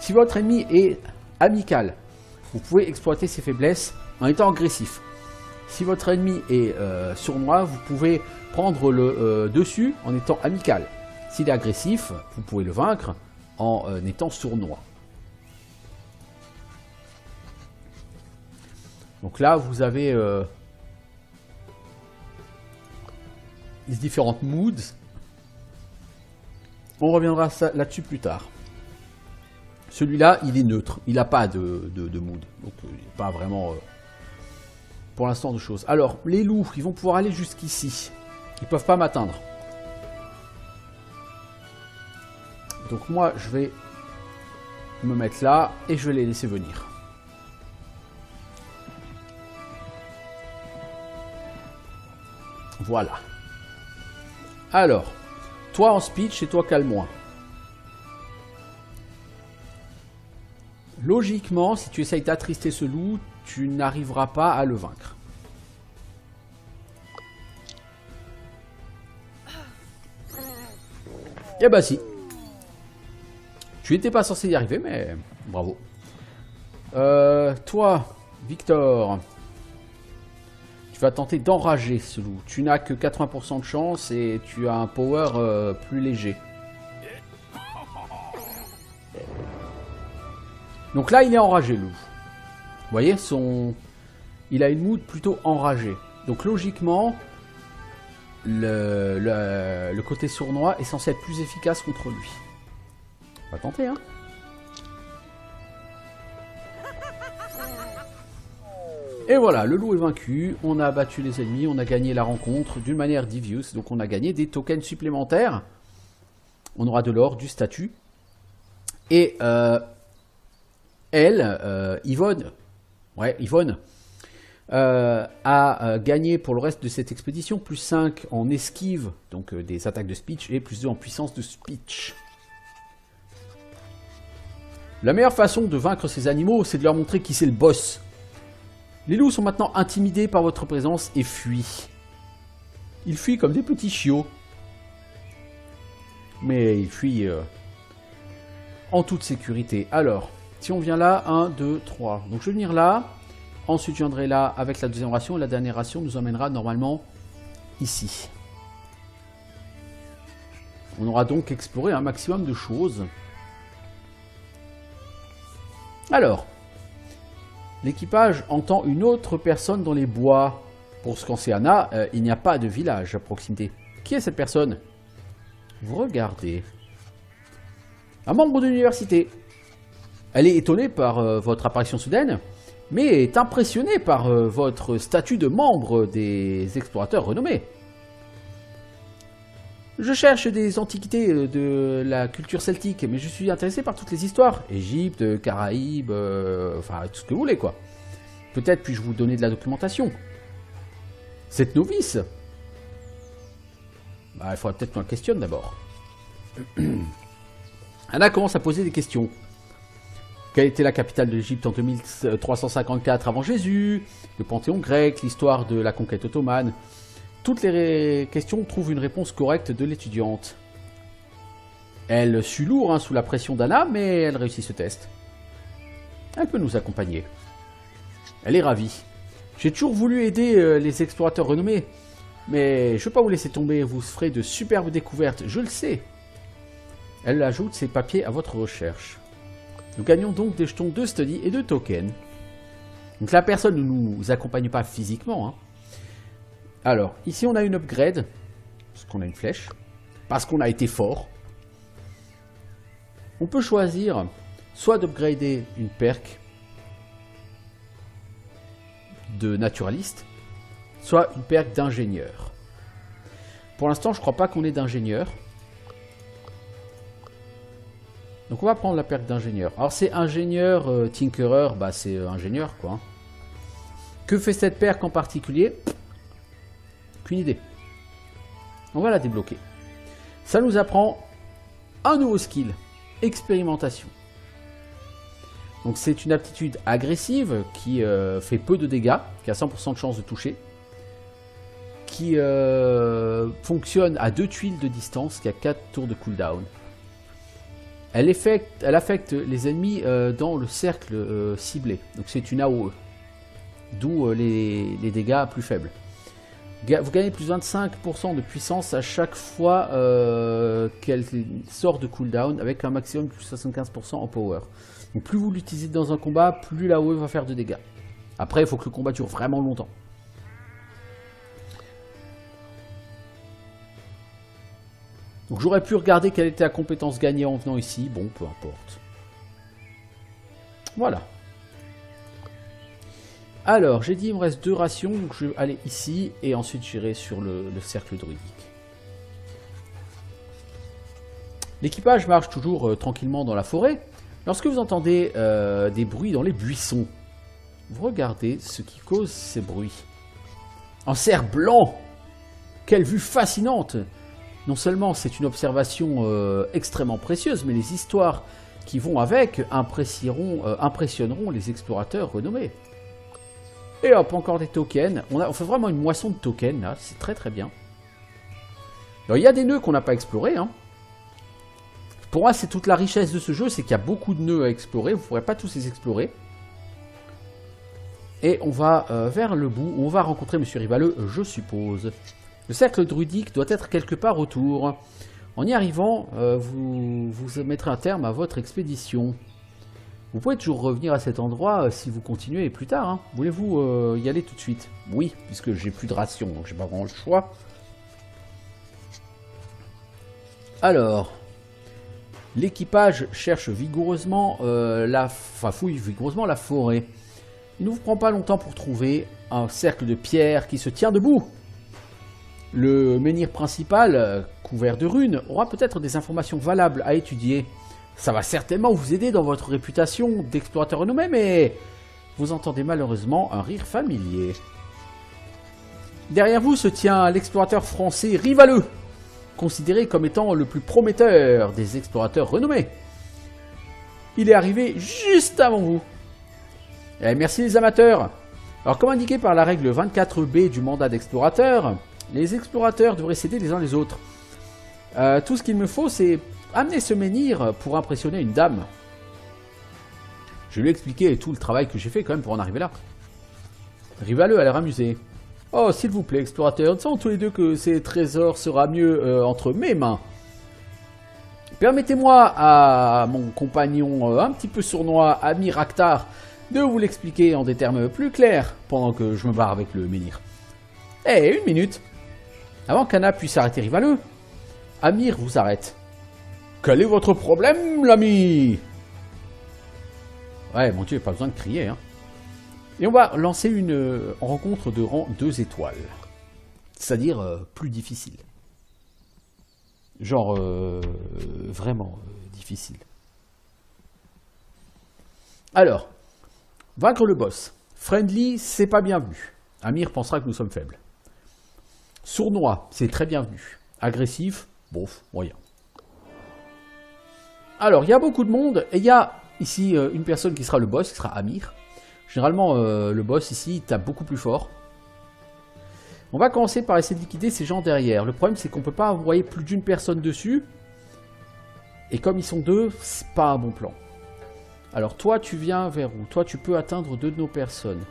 Si votre ennemi est amical, vous pouvez exploiter ses faiblesses en étant agressif. Si votre ennemi est sournois, vous pouvez prendre le dessus en étant amical. S'il est agressif, vous pouvez le vaincre en étant sournois. Donc là, vous avez les différentes moods. On reviendra là-dessus plus tard. Celui-là, il est neutre. Il n'a pas de mood. Donc, il n'y a pas vraiment, pour l'instant, de choses. Alors, les loups, ils vont pouvoir aller jusqu'ici. Ils ne peuvent pas m'atteindre. Donc, moi, je vais me mettre là et je vais les laisser venir. Voilà. Alors... Toi en speech et toi calme-moi. Logiquement, si tu essayes d'attrister ce loup, tu n'arriveras pas à le vaincre. Eh bah si. Tu n'étais pas censé y arriver, mais bravo. Toi, Victor... Tu vas tenter d'enrager ce loup. Tu n'as que 80% de chance et tu as un power plus léger. Donc là, il est enragé, le loup. Vous voyez, il a une mood plutôt enragée. Donc logiquement, le côté sournois est censé être plus efficace contre lui. On va tenter, hein. Et voilà, le loup est vaincu, on a abattu les ennemis, on a gagné la rencontre d'une manière devious, donc on a gagné des tokens supplémentaires. On aura de l'or, du statut. Et Yvonne, a gagné pour le reste de cette expédition plus 5 en esquive, donc des attaques de speech, et plus 2 en puissance de speech. La meilleure façon de vaincre ces animaux, c'est de leur montrer qui c'est le boss. Les loups sont maintenant intimidés par votre présence et fuient. Ils fuient comme des petits chiots. Mais ils fuient en toute sécurité. Alors, Si on vient là, 1, 2, 3. Donc je vais venir là. Ensuite, je viendrai là avec la deuxième ration. Et la dernière ration nous emmènera normalement ici. On aura donc exploré un maximum de choses. Alors, l'équipage entend une autre personne dans les bois. Pour ce qu'en sait Anna, il n'y a pas de village à proximité. Qui est cette personne? Vous regardez. Un membre de l'université. Elle est étonnée par votre apparition soudaine, mais est impressionnée par votre statut de membre des explorateurs renommés. Je cherche des antiquités de la culture celtique, mais je suis intéressé par toutes les histoires. Égypte, Caraïbes, enfin tout ce que vous voulez quoi. Peut-être puis-je vous donner de la documentation. Cette novice, bah, il faudrait peut-être qu'on la questionne d'abord. Anna commence à poser des questions. Quelle était la capitale de l'Égypte en 2354 avant Jésus? Le panthéon grec, l'histoire de la conquête ottomane. Toutes les questions trouvent une réponse correcte de l'étudiante. Elle sue lourd sous la pression d'Anna, mais elle réussit ce test. Elle peut nous accompagner. Elle est ravie. J'ai toujours voulu aider les explorateurs renommés, mais je ne veux pas vous laisser tomber, vous ferez de superbes découvertes, je le sais. Elle ajoute ses papiers à votre recherche. Nous gagnons donc des jetons de study et de tokens. Donc la personne ne nous accompagne pas physiquement, hein. Alors, ici on a une upgrade, parce qu'on a une flèche, parce qu'on a été fort. On peut choisir soit d'upgrader une perk de naturaliste, soit une perk d'ingénieur. Pour l'instant, je crois pas qu'on ait d'ingénieur. Donc on va prendre la perk d'ingénieur. Alors c'est ingénieur, tinkerer, bah c'est ingénieur quoi. Que fait cette perk en particulier? Aucune idée. On va la débloquer. Ça nous apprend un nouveau skill, expérimentation. Donc c'est une aptitude agressive qui fait peu de dégâts, qui a 100% de chance de toucher, qui fonctionne à 2 tuiles de distance, qui a 4 tours de cooldown. Elle affecte les ennemis dans le cercle ciblé, donc c'est une AOE, d'où les dégâts plus faibles. Vous gagnez plus 25% de puissance à chaque fois qu'elle sort de cooldown, avec un maximum de plus 75% en power. Donc plus vous l'utilisez dans un combat, plus l'AOE va faire de dégâts. Après, il faut que le combat dure vraiment longtemps. Donc j'aurais pu regarder quelle était la compétence gagnée en venant ici. Bon, peu importe. Voilà. Alors, j'ai dit il me reste 2 rations, donc je vais aller ici et ensuite j'irai sur le cercle druidique. L'équipage marche toujours tranquillement dans la forêt. Lorsque vous entendez des bruits dans les buissons, vous regardez ce qui cause ces bruits. Un cerf blanc! Quelle vue fascinante! Non seulement c'est une observation extrêmement précieuse, mais les histoires qui vont avec impressionneront les explorateurs renommés. Et hop, encore des tokens. On fait vraiment une moisson de tokens là, c'est très très bien. Alors il y a des nœuds qu'on n'a pas explorés, hein. Pour moi, c'est toute la richesse de ce jeu, c'est qu'il y a beaucoup de nœuds à explorer. Vous ne pourrez pas tous les explorer. Et on va vers le bout, où on va rencontrer Monsieur Rivaleux, je suppose. Le cercle druidique doit être quelque part autour. En y arrivant, vous mettrez un terme à votre expédition. Vous pouvez toujours revenir à cet endroit si vous continuez plus tard, hein. Voulez-vous y aller tout de suite? Oui, puisque j'ai plus de ration, donc j'ai pas vraiment le choix. Alors... L'équipage cherche vigoureusement fouille vigoureusement la forêt. Il ne vous prend pas longtemps pour trouver un cercle de pierre qui se tient debout. Le menhir principal, couvert de runes, aura peut-être des informations valables à étudier. Ça va certainement vous aider dans votre réputation d'explorateur renommé, mais vous entendez malheureusement un rire familier. Derrière vous se tient l'explorateur français Rivaleux, considéré comme étant le plus prometteur des explorateurs renommés. Il est arrivé juste avant vous. Et merci les amateurs. Alors comme indiqué par la règle 24B du mandat d'explorateur, les explorateurs devraient s'aider les uns les autres. Tout ce qu'il me faut, c'est amener ce menhir pour impressionner une dame. Je lui ai expliqué tout le travail que j'ai fait quand même pour en arriver là. Rivaleux a l'air amusé. Oh, s'il vous plaît, explorateur, nous savons tous les deux que ces trésors sera mieux entre mes mains. Permettez-moi à mon compagnon un petit peu sournois, Amir Akhtar, de vous l'expliquer en des termes plus clairs pendant que je me barre avec le menhir. Eh, une minute. Avant qu'Anna puisse arrêter Rivaleux, Amir vous arrête. Quel est votre problème, l'ami? Ouais, mon Dieu, pas besoin de crier, hein. Et on va lancer une rencontre de rang 2 étoiles. C'est-à-dire plus difficile. Genre vraiment difficile. Alors, vaincre le boss. Friendly, c'est pas bienvenu. Amir pensera que nous sommes faibles. Sournois, c'est très bienvenu. Agressif, bof, moyen. Alors, il y a beaucoup de monde, et il y a ici une personne qui sera le boss, qui sera Amir. Généralement, le boss ici, il tape beaucoup plus fort. On va commencer par essayer de liquider ces gens derrière. Le problème, c'est qu'on ne peut pas envoyer plus d'une personne dessus. Et comme ils sont deux, c'est pas un bon plan. Alors, toi, tu viens vers où? Toi, tu peux atteindre deux de nos personnes.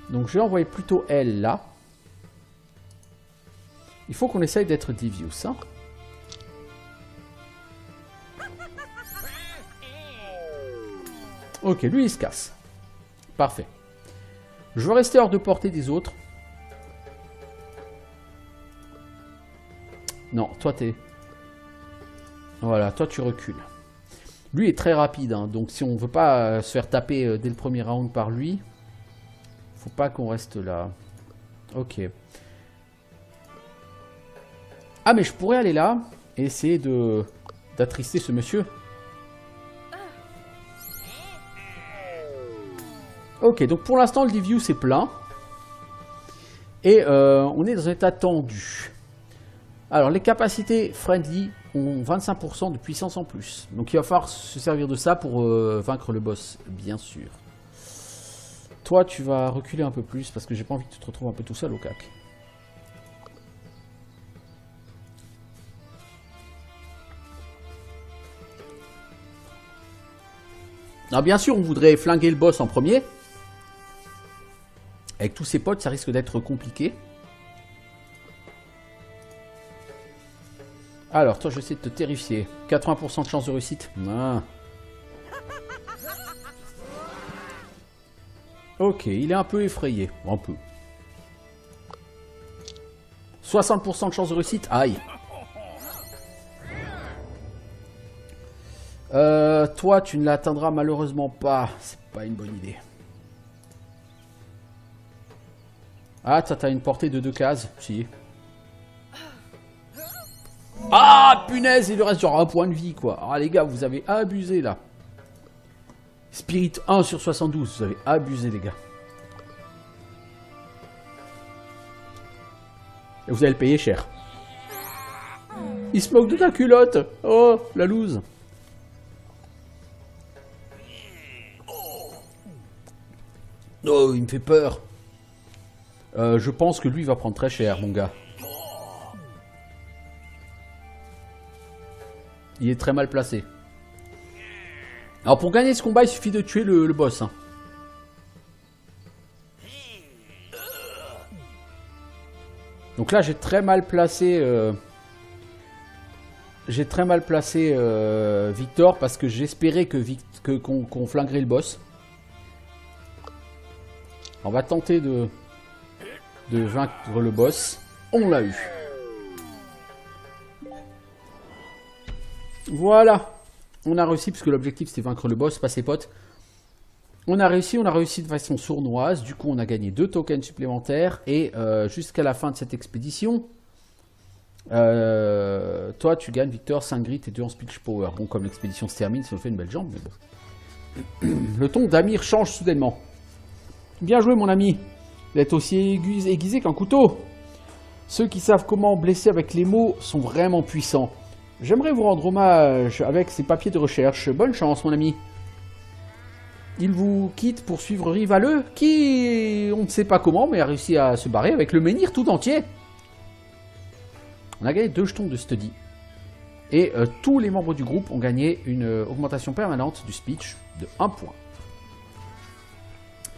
Donc, je vais envoyer plutôt elle, là. Il faut qu'on essaye d'être devious, hein. Ok, lui, il se casse. Parfait. Je veux rester hors de portée des autres. Non, toi t'es... Voilà, toi tu recules. Lui est très rapide, hein, donc si on veut pas se faire taper dès le premier round par lui, faut pas qu'on reste là. Ok. Ah mais je pourrais aller là et essayer d'attrister ce monsieur. Ok, donc pour l'instant le Divius est plein. Et on est dans un état tendu. Alors les capacités friendly ont 25% de puissance en plus. Donc il va falloir se servir de ça pour vaincre le boss, bien sûr. Toi tu vas reculer un peu plus parce que j'ai pas envie que tu te retrouves un peu tout seul au cac. Alors bien sûr on voudrait flinguer le boss en premier. Avec tous ses potes ça risque d'être compliqué. Alors, toi, je vais essayer de te terrifier. 80% de chance de réussite. Ah. Ok, il est un peu effrayé. Un peu. 60% de chance de réussite. Aïe. Toi, tu ne l'atteindras malheureusement pas. C'est pas une bonne idée. Ah, t'as une portée de 2 cases. Si. Ah, punaise, il lui reste genre un point de vie, quoi. Ah, les gars, vous avez abusé, là. Spirit 1 sur 72, vous avez abusé, les gars. Et vous allez le payer cher. Il se moque de ta culotte. Oh, la loose. Oh, il me fait peur. Je pense que lui, il va prendre très cher, mon gars. Il est très mal placé. Alors pour gagner ce combat, il suffit de tuer le boss. Hein. Donc là, j'ai très mal placé... Victor parce que j'espérais qu'on flinguerait le boss. On va tenter de vaincre le boss. On l'a eu. Voilà, on a réussi puisque l'objectif c'était vaincre le boss, pas ses potes. On a réussi de façon sournoise, du coup on a gagné 2 tokens supplémentaires et jusqu'à la fin de cette expédition, toi tu gagnes Victor 5 grit et 2 en speech power. Bon, comme l'expédition se termine, ça nous fait une belle jambe, mais bon. Le ton d'Amir change soudainement. Bien joué mon ami, il est aussi aiguisé qu'un couteau. Ceux qui savent comment blesser avec les mots sont vraiment puissants. J'aimerais vous rendre hommage avec ces papiers de recherche. Bonne chance, mon ami. Il vous quitte pour suivre Rivaleux, qui, on ne sait pas comment, mais a réussi à se barrer avec le menhir tout entier. On a gagné 2 jetons de study. Et tous les membres du groupe ont gagné une augmentation permanente du speech de 1 point.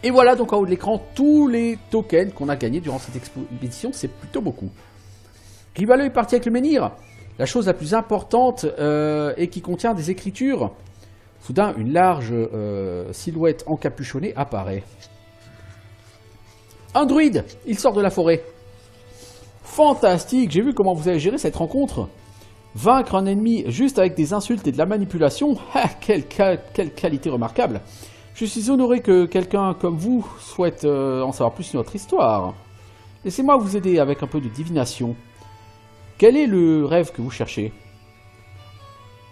Et voilà donc en haut de l'écran tous les tokens qu'on a gagnés durant cette expédition, c'est plutôt beaucoup. Rivaleux est parti avec le menhir. La chose la plus importante et qui contient des écritures. Soudain, une large silhouette encapuchonnée apparaît. Un druide, il sort de la forêt. Fantastique, j'ai vu comment vous avez géré cette rencontre. Vaincre un ennemi juste avec des insultes et de la manipulation, ah, quelle qualité remarquable. Je suis honoré que quelqu'un comme vous souhaite en savoir plus sur notre histoire. Laissez-moi vous aider avec un peu de divination. Quel est le rêve que vous cherchez?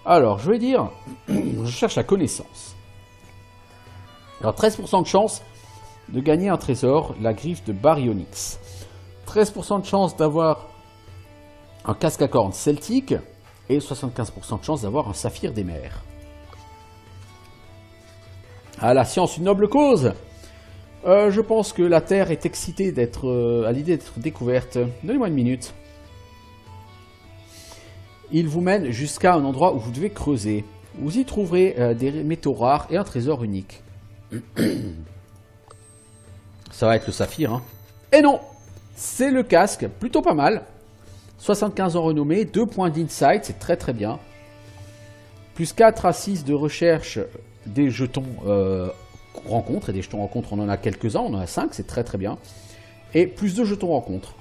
Alors, je vais dire, je cherche la connaissance. Alors, 13% de chance de gagner un trésor, la griffe de Baryonyx. 13% de chance d'avoir un casque à cornes celtique et 75% de chance d'avoir un saphir des mers. À la science, une noble cause. Je pense que la Terre est excitée à l'idée d'être découverte. Donnez-moi une minute. Il vous mène jusqu'à un endroit où vous devez creuser. Vous y trouverez des métaux rares et un trésor unique. Ça va être le saphir, hein. Et non, c'est le casque, plutôt pas mal. 75 en renommée, 2 points d'insight, c'est très très bien. Plus 4 à 6 de recherche des jetons rencontres. Et des jetons rencontres, on en a quelques-uns, on en a 5, c'est très très bien. Et plus 2 jetons rencontres.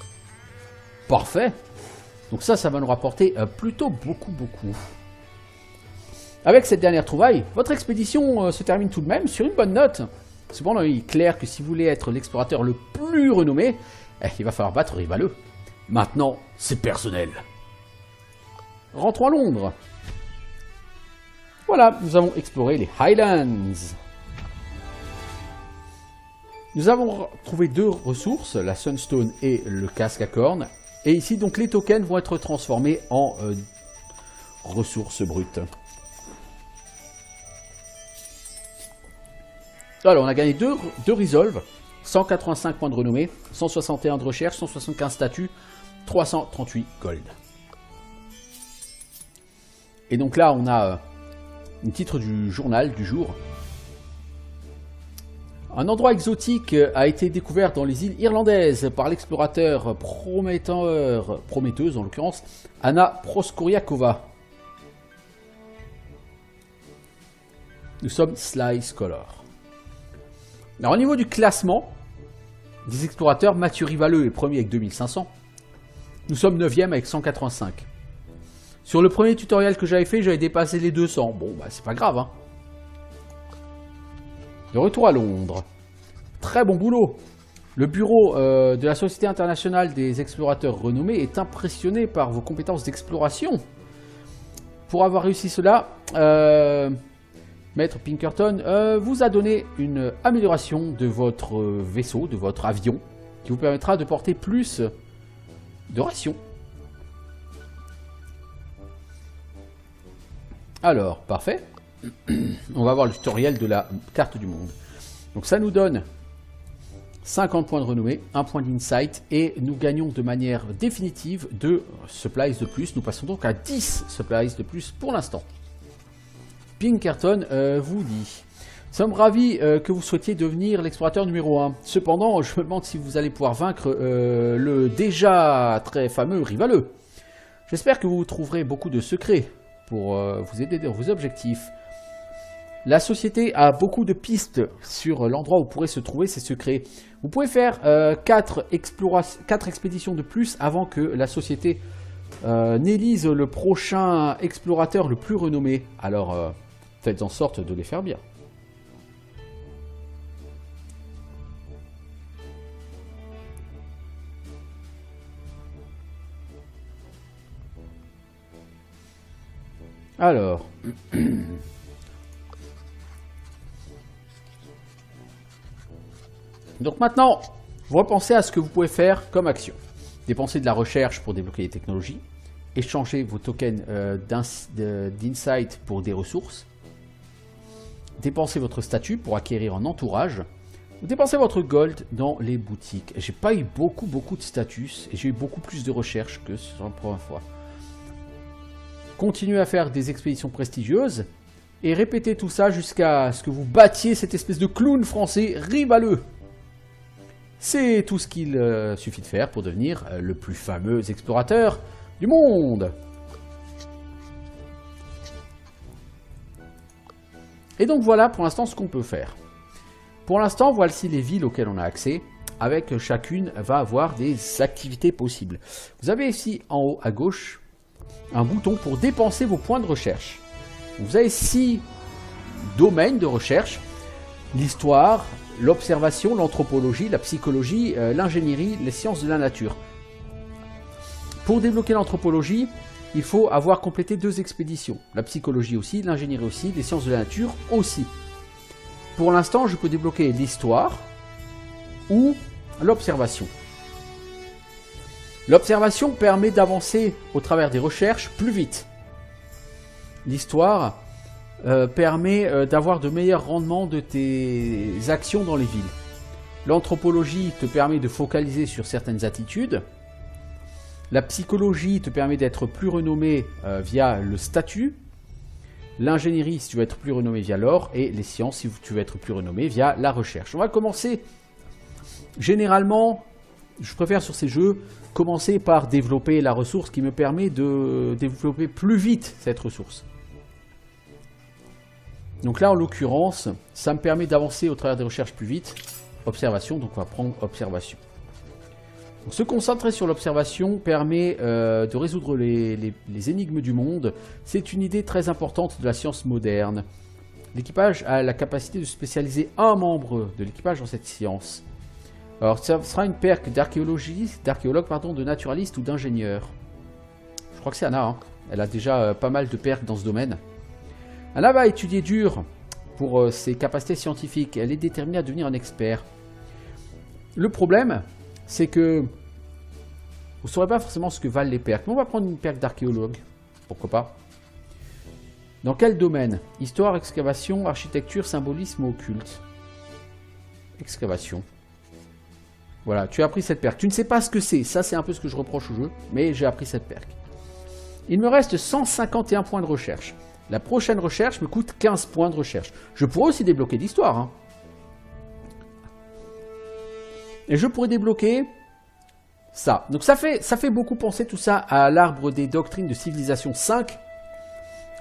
Parfait. Donc ça va nous rapporter plutôt beaucoup. Avec cette dernière trouvaille, votre expédition se termine tout de même sur une bonne note. Cependant, il est clair que si vous voulez être l'explorateur le plus renommé, il va falloir battre Rivaleux. Maintenant, c'est personnel. Rentrons à Londres. Voilà, nous avons exploré les Highlands. Nous avons trouvé 2 ressources, la Sunstone et le casque à cornes. Et ici, donc, les tokens vont être transformés en ressources brutes. Alors, on a gagné 2 resolve, 185 points de renommée, 161 de recherche, 175 statuts, 338 gold. Et donc là, on a un titre du journal du jour. Un endroit exotique a été découvert dans les îles irlandaises par l'explorateur prometteuse, en l'occurrence, Anna Proskoriakova. Nous sommes Sly Scholar. Alors au niveau du classement des explorateurs, Mathieu Rivaleux est premier avec 2500. Nous sommes 9e avec 185. Sur le premier tutoriel que j'avais fait, j'avais dépassé les 200. Bon, bah c'est pas grave, hein. De retour à Londres. Très bon boulot. Le bureau de la Société internationale des explorateurs renommés est impressionné par vos compétences d'exploration. Pour avoir réussi cela, Maître Pinkerton vous a donné une amélioration de votre vaisseau, de votre avion, qui vous permettra de porter plus de rations. Alors, parfait. On va voir le tutoriel de la carte du monde. Donc ça nous donne 50 points de renommée, 1 point d'insight, et nous gagnons de manière définitive 2 supplies de plus. Nous passons donc à 10 supplies de plus pour l'instant. Pinkerton vous dit: nous sommes ravis que vous souhaitiez devenir l'explorateur numéro 1. Cependant, je me demande si vous allez pouvoir vaincre le déjà très fameux Rivaleux. J'espère que vous trouverez beaucoup de secrets pour vous aider dans vos objectifs. La société a beaucoup de pistes sur l'endroit où pourraient se trouver ces secrets. Vous pouvez faire 4 expéditions de plus avant que la société n'élise le prochain explorateur le plus renommé. Alors, faites en sorte de les faire bien. Alors... Donc maintenant, repensez à ce que vous pouvez faire comme action. Dépenser de la recherche pour débloquer les technologies, échanger vos tokens d'insight pour des ressources, dépenser votre statut pour acquérir un entourage, ou dépenser votre gold dans les boutiques. J'ai pas eu beaucoup de statuts et j'ai eu beaucoup plus de recherches que sur la première fois. continuez à faire des expéditions prestigieuses et répétez tout ça jusqu'à ce que vous battiez cette espèce de clown français rivaleux. C'est tout ce qu'il suffit de faire pour devenir le plus fameux explorateur du monde. Et donc voilà pour l'instant ce qu'on peut faire. Pour l'instant, voici les villes auxquelles on a accès. Avec chacune va avoir des activités possibles. Vous avez ici en haut à gauche un bouton pour dépenser vos points de recherche. Vous avez 6 domaines de recherche. L'histoire, l'observation, l'anthropologie, la psychologie, l'ingénierie, les sciences de la nature. Pour débloquer l'anthropologie, il faut avoir complété 2 expéditions. La psychologie aussi, l'ingénierie aussi, les sciences de la nature aussi. Pour l'instant, je peux débloquer l'histoire ou l'observation. L'observation permet d'avancer au travers des recherches plus vite. L'histoire permet d'avoir de meilleurs rendements de tes actions dans les villes. L'anthropologie te permet de focaliser sur certaines attitudes. La psychologie te permet d'être plus renommé via le statut. L'ingénierie si tu veux être plus renommé via l'or. Et les sciences si tu veux être plus renommé via la recherche. On va commencer, généralement, je préfère sur ces jeux, commencer par développer la ressource qui me permet de développer plus vite cette ressource. Donc là en l'occurrence, ça me permet d'avancer au travers des recherches plus vite. Observation, donc on va prendre observation. Donc, se concentrer sur l'observation permet de résoudre les énigmes du monde. C'est une idée très importante de la science moderne. L'équipage a la capacité de spécialiser un membre de l'équipage dans cette science. Alors ça sera une perque d'archéologue, de naturaliste ou d'ingénieur. Je crois que c'est Anna, hein. Elle a déjà pas mal de perques dans ce domaine. Anna va étudier dur pour ses capacités scientifiques. Elle est déterminée à devenir un expert. Le problème, c'est que vous ne saurez pas forcément ce que valent les perques. Mais on va prendre une perque d'archéologue. Pourquoi pas? Dans quel domaine? Histoire, excavation, architecture, symbolisme ou occulte? Excavation. Voilà, tu as appris cette perque. Tu ne sais pas ce que c'est. Ça, c'est un peu ce que je reproche au jeu. Mais j'ai appris cette perque. Il me reste 151 points de recherche. La prochaine recherche me coûte 15 points de recherche. Je pourrais aussi débloquer l'histoire, hein. Et je pourrais débloquer ça. Donc ça fait beaucoup penser tout ça à l'arbre des doctrines de civilisation 5.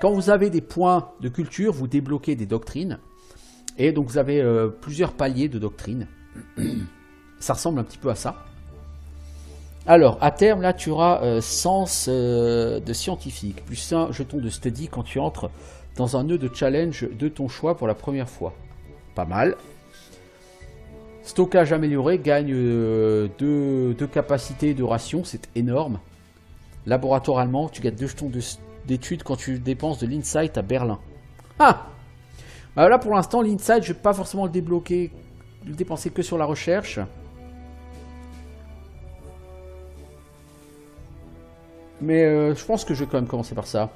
Quand vous avez des points de culture, vous débloquez des doctrines. Et donc vous avez plusieurs paliers de doctrines. Ça ressemble un petit peu à ça. Alors, à terme, là, tu auras sens de scientifique, plus un jeton de study quand tu entres dans un nœud de challenge de ton choix pour la première fois. Pas mal. Stockage amélioré, gagne 2 capacités de ration, c'est énorme. Laboratoire allemand, tu gagnes 2 jetons d'études quand tu dépenses de l'insight à Berlin. Ah! Alors là, pour l'instant, l'insight, je ne vais pas forcément le débloquer, le dépenser que sur la recherche. Mais je pense que je vais quand même commencer par ça.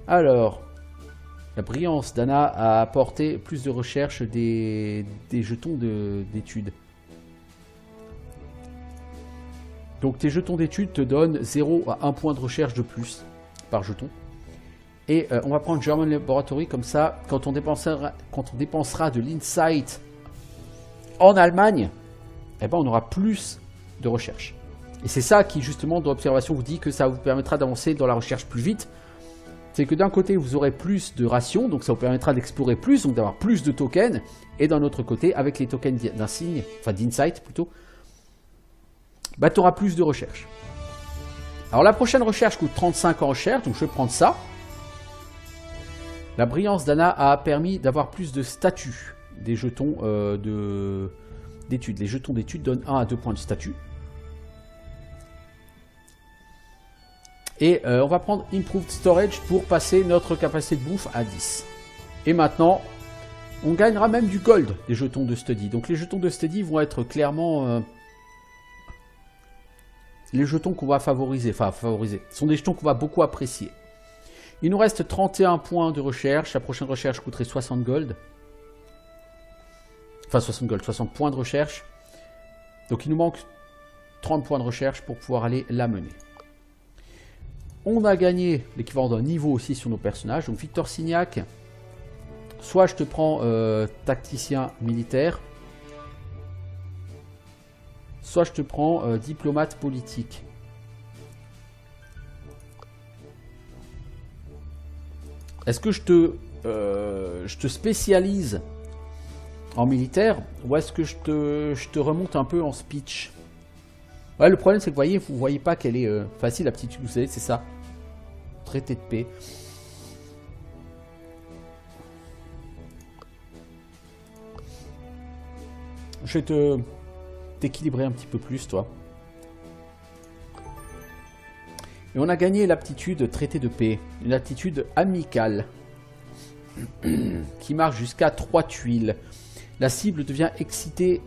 Alors, la brillance d'Anna a apporté plus de recherche des jetons d'études. Donc tes jetons d'études te donnent 0 à 1 point de recherche de plus par jeton. Et on va prendre German Laboratory comme ça, quand on dépensera de l'insight en Allemagne, eh ben on aura plus de recherche. Et c'est ça qui, justement, dans l'observation, vous dit que ça vous permettra d'avancer dans la recherche plus vite. C'est que d'un côté, vous aurez plus de rations, donc ça vous permettra d'explorer plus, donc d'avoir plus de tokens. Et d'un autre côté, avec les tokens d'insigne, enfin d'insight plutôt, bah, tu auras plus de recherche. Alors la prochaine recherche coûte 35 en recherche, donc je vais prendre ça. La brillance d'Anna a permis d'avoir plus de statut des jetons d'études. Les jetons d'études donnent 1 à 2 points de statut. Et on va prendre Improved Storage pour passer notre capacité de bouffe à 10. Et maintenant, on gagnera même du gold des jetons de study. Donc les jetons de study vont être clairement les jetons qu'on va favoriser. Enfin, favoriser. Ce sont des jetons qu'on va beaucoup apprécier. Il nous reste 31 points de recherche. La prochaine recherche coûterait 60 gold. Enfin, 60 gold, 60 points de recherche. Donc il nous manque 30 points de recherche pour pouvoir aller la mener. On a gagné l'équivalent d'un niveau aussi sur nos personnages. Donc Victor Signac, soit je te prends tacticien militaire, soit je te prends diplomate politique. Est-ce que je te spécialise en militaire ou est-ce que je te remonte un peu en speech? Ouais, le problème c'est que vous voyez pas qu'elle est facile l'aptitude, vous savez, c'est ça. Traité de paix. Je vais t'équilibrer un petit peu plus, toi. Et on a gagné l'aptitude traité de paix, une aptitude amicale qui marche jusqu'à 3 tuiles. La cible devient excitée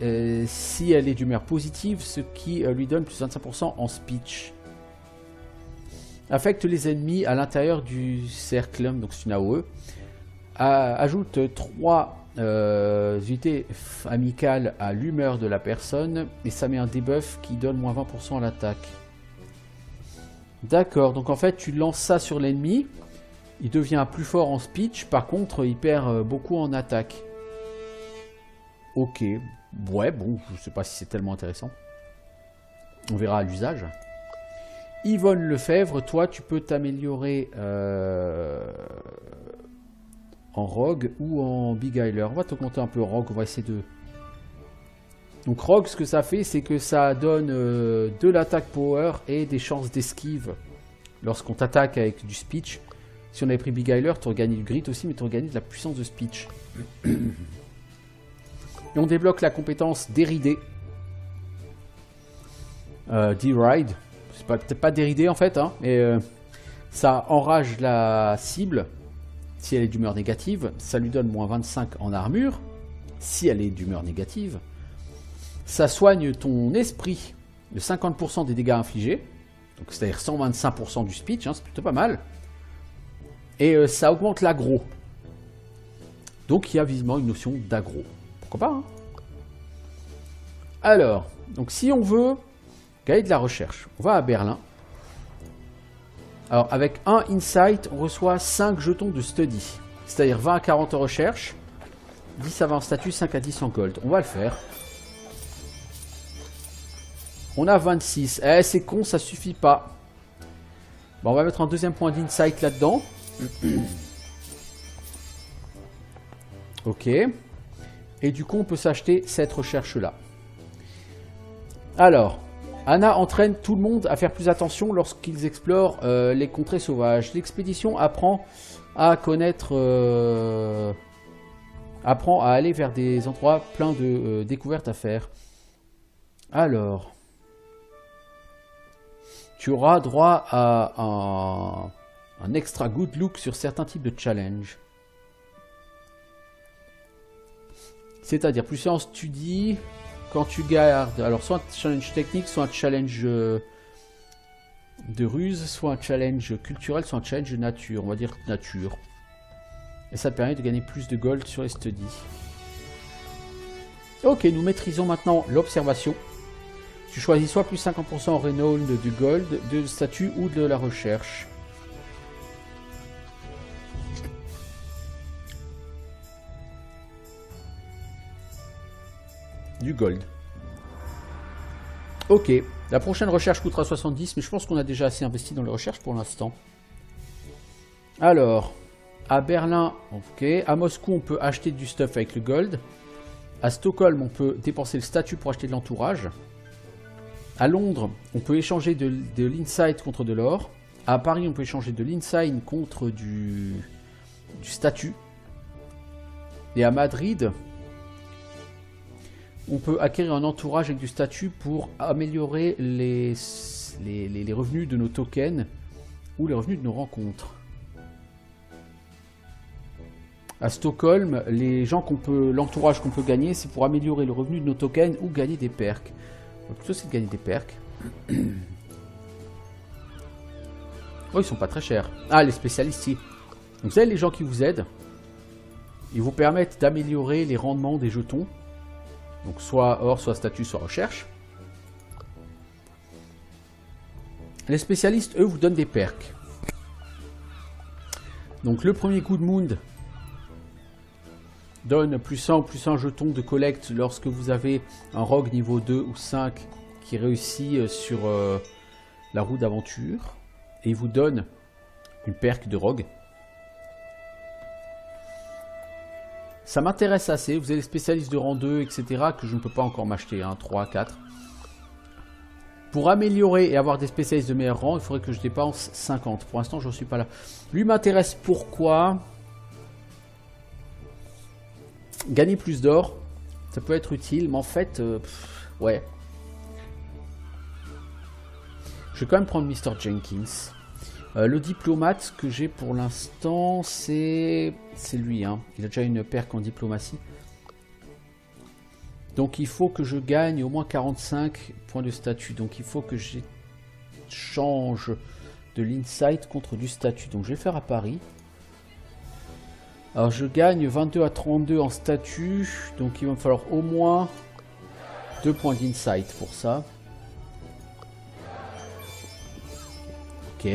si elle est d'humeur positive, ce qui lui donne plus 25% en speech. Affecte les ennemis à l'intérieur du cercle, donc c'est une AOE. Ajoute 3 unités amicales à l'humeur de la personne et ça met un debuff qui donne moins 20% à l'attaque. D'accord, donc en fait tu lances ça sur l'ennemi, il devient plus fort en speech, par contre il perd beaucoup en attaque. Ok, ouais, bon, je sais pas si c'est tellement intéressant. On verra à l'usage. Yvonne Lefebvre, toi tu peux t'améliorer en Rogue ou en Beguiler. On va t'augmenter un peu Rogue, on va essayer de... Donc Rogue, ce que ça fait, c'est que ça donne de l'attaque power et des chances d'esquive lorsqu'on t'attaque avec du speech. Si on avait pris Beguiler, tu aurais gagné du grit aussi, mais tu aurais gagné de la puissance de speech. Et on débloque la compétence déridée. Deride. C'est peut-être pas déridé en fait, hein, mais ça enrage la cible si elle est d'humeur négative. Ça lui donne moins 25 en armure si elle est d'humeur négative. Ça soigne ton esprit de 50% des dégâts infligés. Donc c'est-à-dire 125% du speech, hein, c'est plutôt pas mal. Et ça augmente l'aggro. Donc il y a visiblement une notion d'aggro. Pourquoi pas, hein. Alors, donc si on veut gagner de la recherche, on va à Berlin. Alors avec un insight, on reçoit 5 jetons de study. C'est-à-dire 20 à 40 en recherche, 10 à 20 en statut, 5 à 10 en gold. On va le faire. On a 26. Eh, c'est con, ça suffit pas. Bon, on va mettre un deuxième point d'insight là-dedans. Ok. Et du coup, on peut s'acheter cette recherche-là. Alors, Anna entraîne tout le monde à faire plus attention lorsqu'ils explorent les contrées sauvages. L'expédition apprend à connaître... apprend à aller vers des endroits pleins de découvertes à faire. Alors... Tu auras droit à un extra good look sur certains types de challenge. C'est-à-dire plus en study quand tu gardes. Alors soit un challenge technique, soit un challenge de ruse, soit un challenge culturel, soit un challenge de nature. On va dire nature. Et ça te permet de gagner plus de gold sur les studies. Ok, nous maîtrisons maintenant l'observation. Tu choisis soit plus 50% en Renold du gold, de statut ou de la recherche. Du gold. Ok, la prochaine recherche coûtera 70, mais je pense qu'on a déjà assez investi dans les recherches pour l'instant. Alors, à Berlin, ok. À Moscou, on peut acheter du stuff avec le gold. À Stockholm, on peut dépenser le statut pour acheter de l'entourage. À Londres, on peut échanger de l'insight contre de l'or. À Paris, on peut échanger de l'insight contre du statut. Et à Madrid, on peut acquérir un entourage avec du statut pour améliorer les revenus de nos tokens ou les revenus de nos rencontres. À Stockholm, l'entourage qu'on peut gagner, c'est pour améliorer le revenu de nos tokens ou gagner des perks. Plutôt c'est de gagner des perks. Oh, ils sont pas très chers. Ah, les spécialistes ici. Donc vous avez les gens qui vous aident. Ils vous permettent d'améliorer les rendements des jetons. Donc soit or, soit statut, soit recherche. Les spécialistes, eux, vous donnent des perks. Donc le premier coup de Mound donne plus 1 ou plus 1 jeton de collecte lorsque vous avez un rogue niveau 2 ou 5 qui réussit sur la roue d'aventure. Et il vous donne une perque de rogue. Ça m'intéresse assez. Vous avez les spécialistes de rang 2, etc. que je ne peux pas encore m'acheter. 3, 4. Pour améliorer et avoir des spécialistes de meilleur rang, il faudrait que je dépense 50. Pour l'instant, je ne suis pas là. Lui m'intéresse pourquoi? Gagner plus d'or, ça peut être utile, mais en fait, ouais. Je vais quand même prendre Mr. Jenkins. Le diplomate que j'ai pour l'instant, c'est lui. Hein. Il a déjà une perque en diplomatie. Donc il faut que je gagne au moins 45 points de statut. Donc il faut que je change de l'insight contre du statut. Donc je vais faire à Paris. Alors je gagne 22 à 32 en statut. Donc il va me falloir au moins 2 points d'insight pour ça. Ok.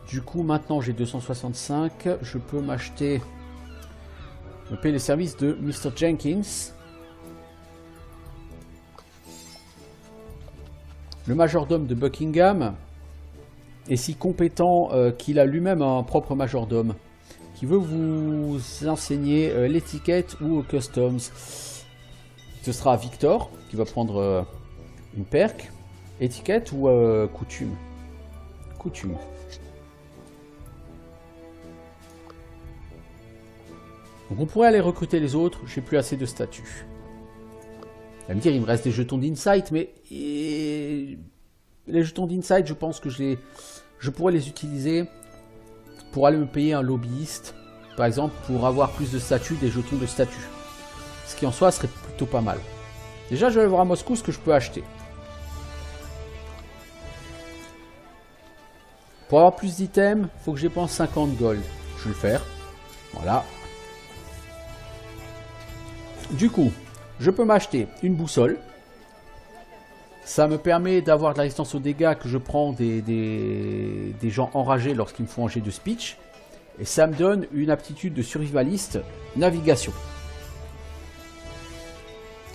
Du coup maintenant j'ai 265. Je peux m'acheter... me payer les services de Mr. Jenkins. Le majordome de Buckingham est si compétent qu'il a lui-même un propre majordome qui veut vous enseigner l'étiquette ou customs. Ce sera Victor qui va prendre une perque. Étiquette ou coutume? Coutume. Donc on pourrait aller recruter les autres, j'ai plus assez de statut. Il va me dire, il me reste des jetons d'insight, mais les jetons d'insight, je pense que je pourrais les utiliser pour aller me payer un lobbyiste, par exemple, pour avoir plus de statut, des jetons de statut. Ce qui en soi serait plutôt pas mal. Déjà, je vais aller voir à Moscou ce que je peux acheter. Pour avoir plus d'items, il faut que je dépense 50 gold. Je vais le faire. Voilà. Du coup, je peux m'acheter une boussole. Ça me permet d'avoir de la résistance aux dégâts que je prends des gens enragés lorsqu'ils me font un jet de speech. Et ça me donne une aptitude de survivaliste navigation.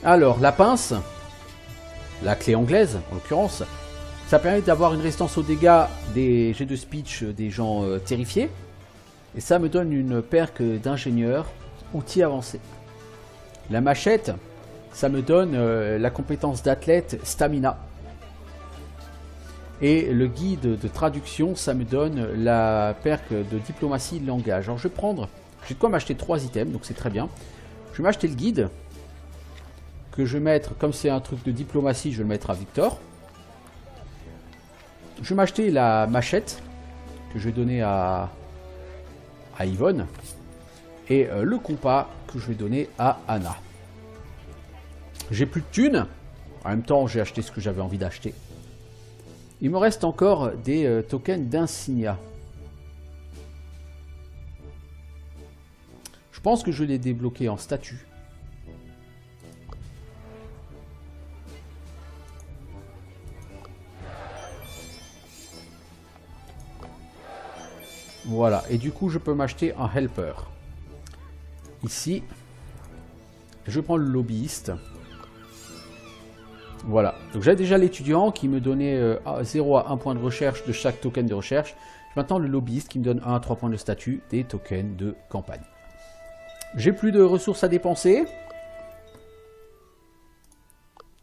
Alors, la pince, la clé anglaise en l'occurrence, ça permet d'avoir une résistance aux dégâts des jets de speech des gens terrifiés. Et ça me donne une perque d'ingénieur, outil avancé. La machette, ça me donne la compétence d'athlète stamina. Et le guide de traduction, ça me donne la perque de diplomatie de langage. Alors je vais prendre, j'ai de quoi m'acheter 3 items, donc c'est très bien. Je vais m'acheter le guide, que je vais mettre, comme c'est un truc de diplomatie, je vais le mettre à Victor. Je vais m'acheter la machette, que je vais donner à Yvonne. Et le compas que je vais donner à Anna. J'ai plus de thunes. En même temps, j'ai acheté ce que j'avais envie d'acheter. Il me reste encore des tokens d'insignia. Je pense que je vais les débloquer en statut. Voilà, et du coup je peux m'acheter un helper. Ici, je prends le lobbyiste. Voilà, donc j'ai déjà l'étudiant qui me donnait 0 à 1 point de recherche de chaque token de recherche. Maintenant le lobbyiste qui me donne 1 à 3 points de statut des tokens de campagne. J'ai plus de ressources à dépenser.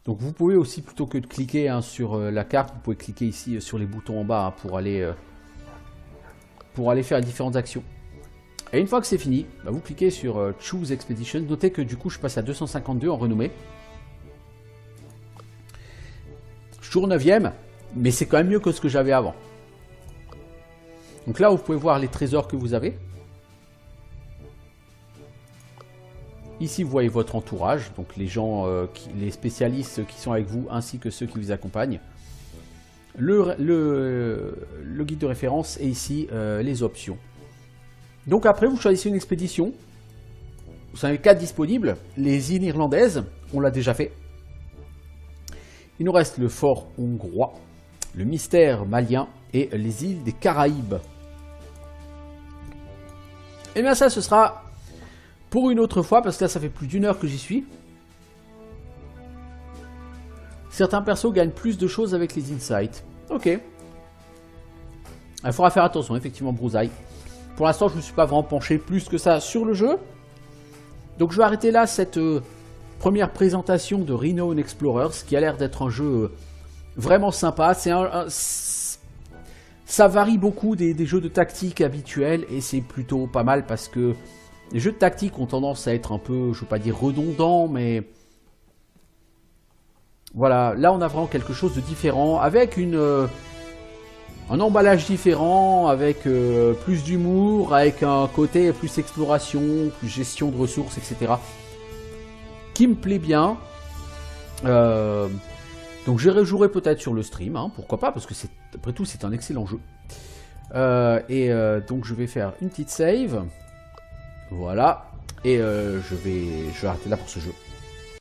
Donc vous pouvez aussi, plutôt que de cliquer sur la carte, vous pouvez cliquer ici sur les boutons en bas pour aller faire les différentes actions. Et une fois que c'est fini, vous cliquez sur Choose Expedition. Notez que du coup je passe à 252 en renommée. Je suis toujours 9ème, mais c'est quand même mieux que ce que j'avais avant. Donc là vous pouvez voir les trésors que vous avez. Ici vous voyez votre entourage, donc les gens, les spécialistes qui sont avec vous ainsi que ceux qui vous accompagnent. Le guide de référence et ici les options. Donc après vous choisissez une expédition. Vous en avez 4 disponibles. Les îles irlandaises, on l'a déjà fait. Il nous reste le fort hongrois, le mystère malien et les îles des Caraïbes. Et bien ça, ce sera pour une autre fois, parce que là, ça fait plus d'1 heure que j'y suis. Certains persos gagnent plus de choses avec les insights. Ok. Il faudra faire attention, effectivement, Brousaille. Pour l'instant, je ne me suis pas vraiment penché plus que ça sur le jeu. Donc je vais arrêter là cette première présentation de Renown Explorers, qui a l'air d'être un jeu vraiment sympa. Ça varie beaucoup des jeux de tactique habituels, et c'est plutôt pas mal parce que les jeux de tactique ont tendance à être un peu, je ne veux pas dire redondants, mais voilà, là on a vraiment quelque chose de différent, avec un emballage différent, avec plus d'humour, avec un côté plus exploration, plus gestion de ressources, etc. Qui me plaît bien. Donc je rejouerai peut-être sur le stream, hein, pourquoi pas, parce que après tout c'est un excellent jeu. Donc je vais faire une petite save. Voilà. Et je vais arrêter là pour ce jeu.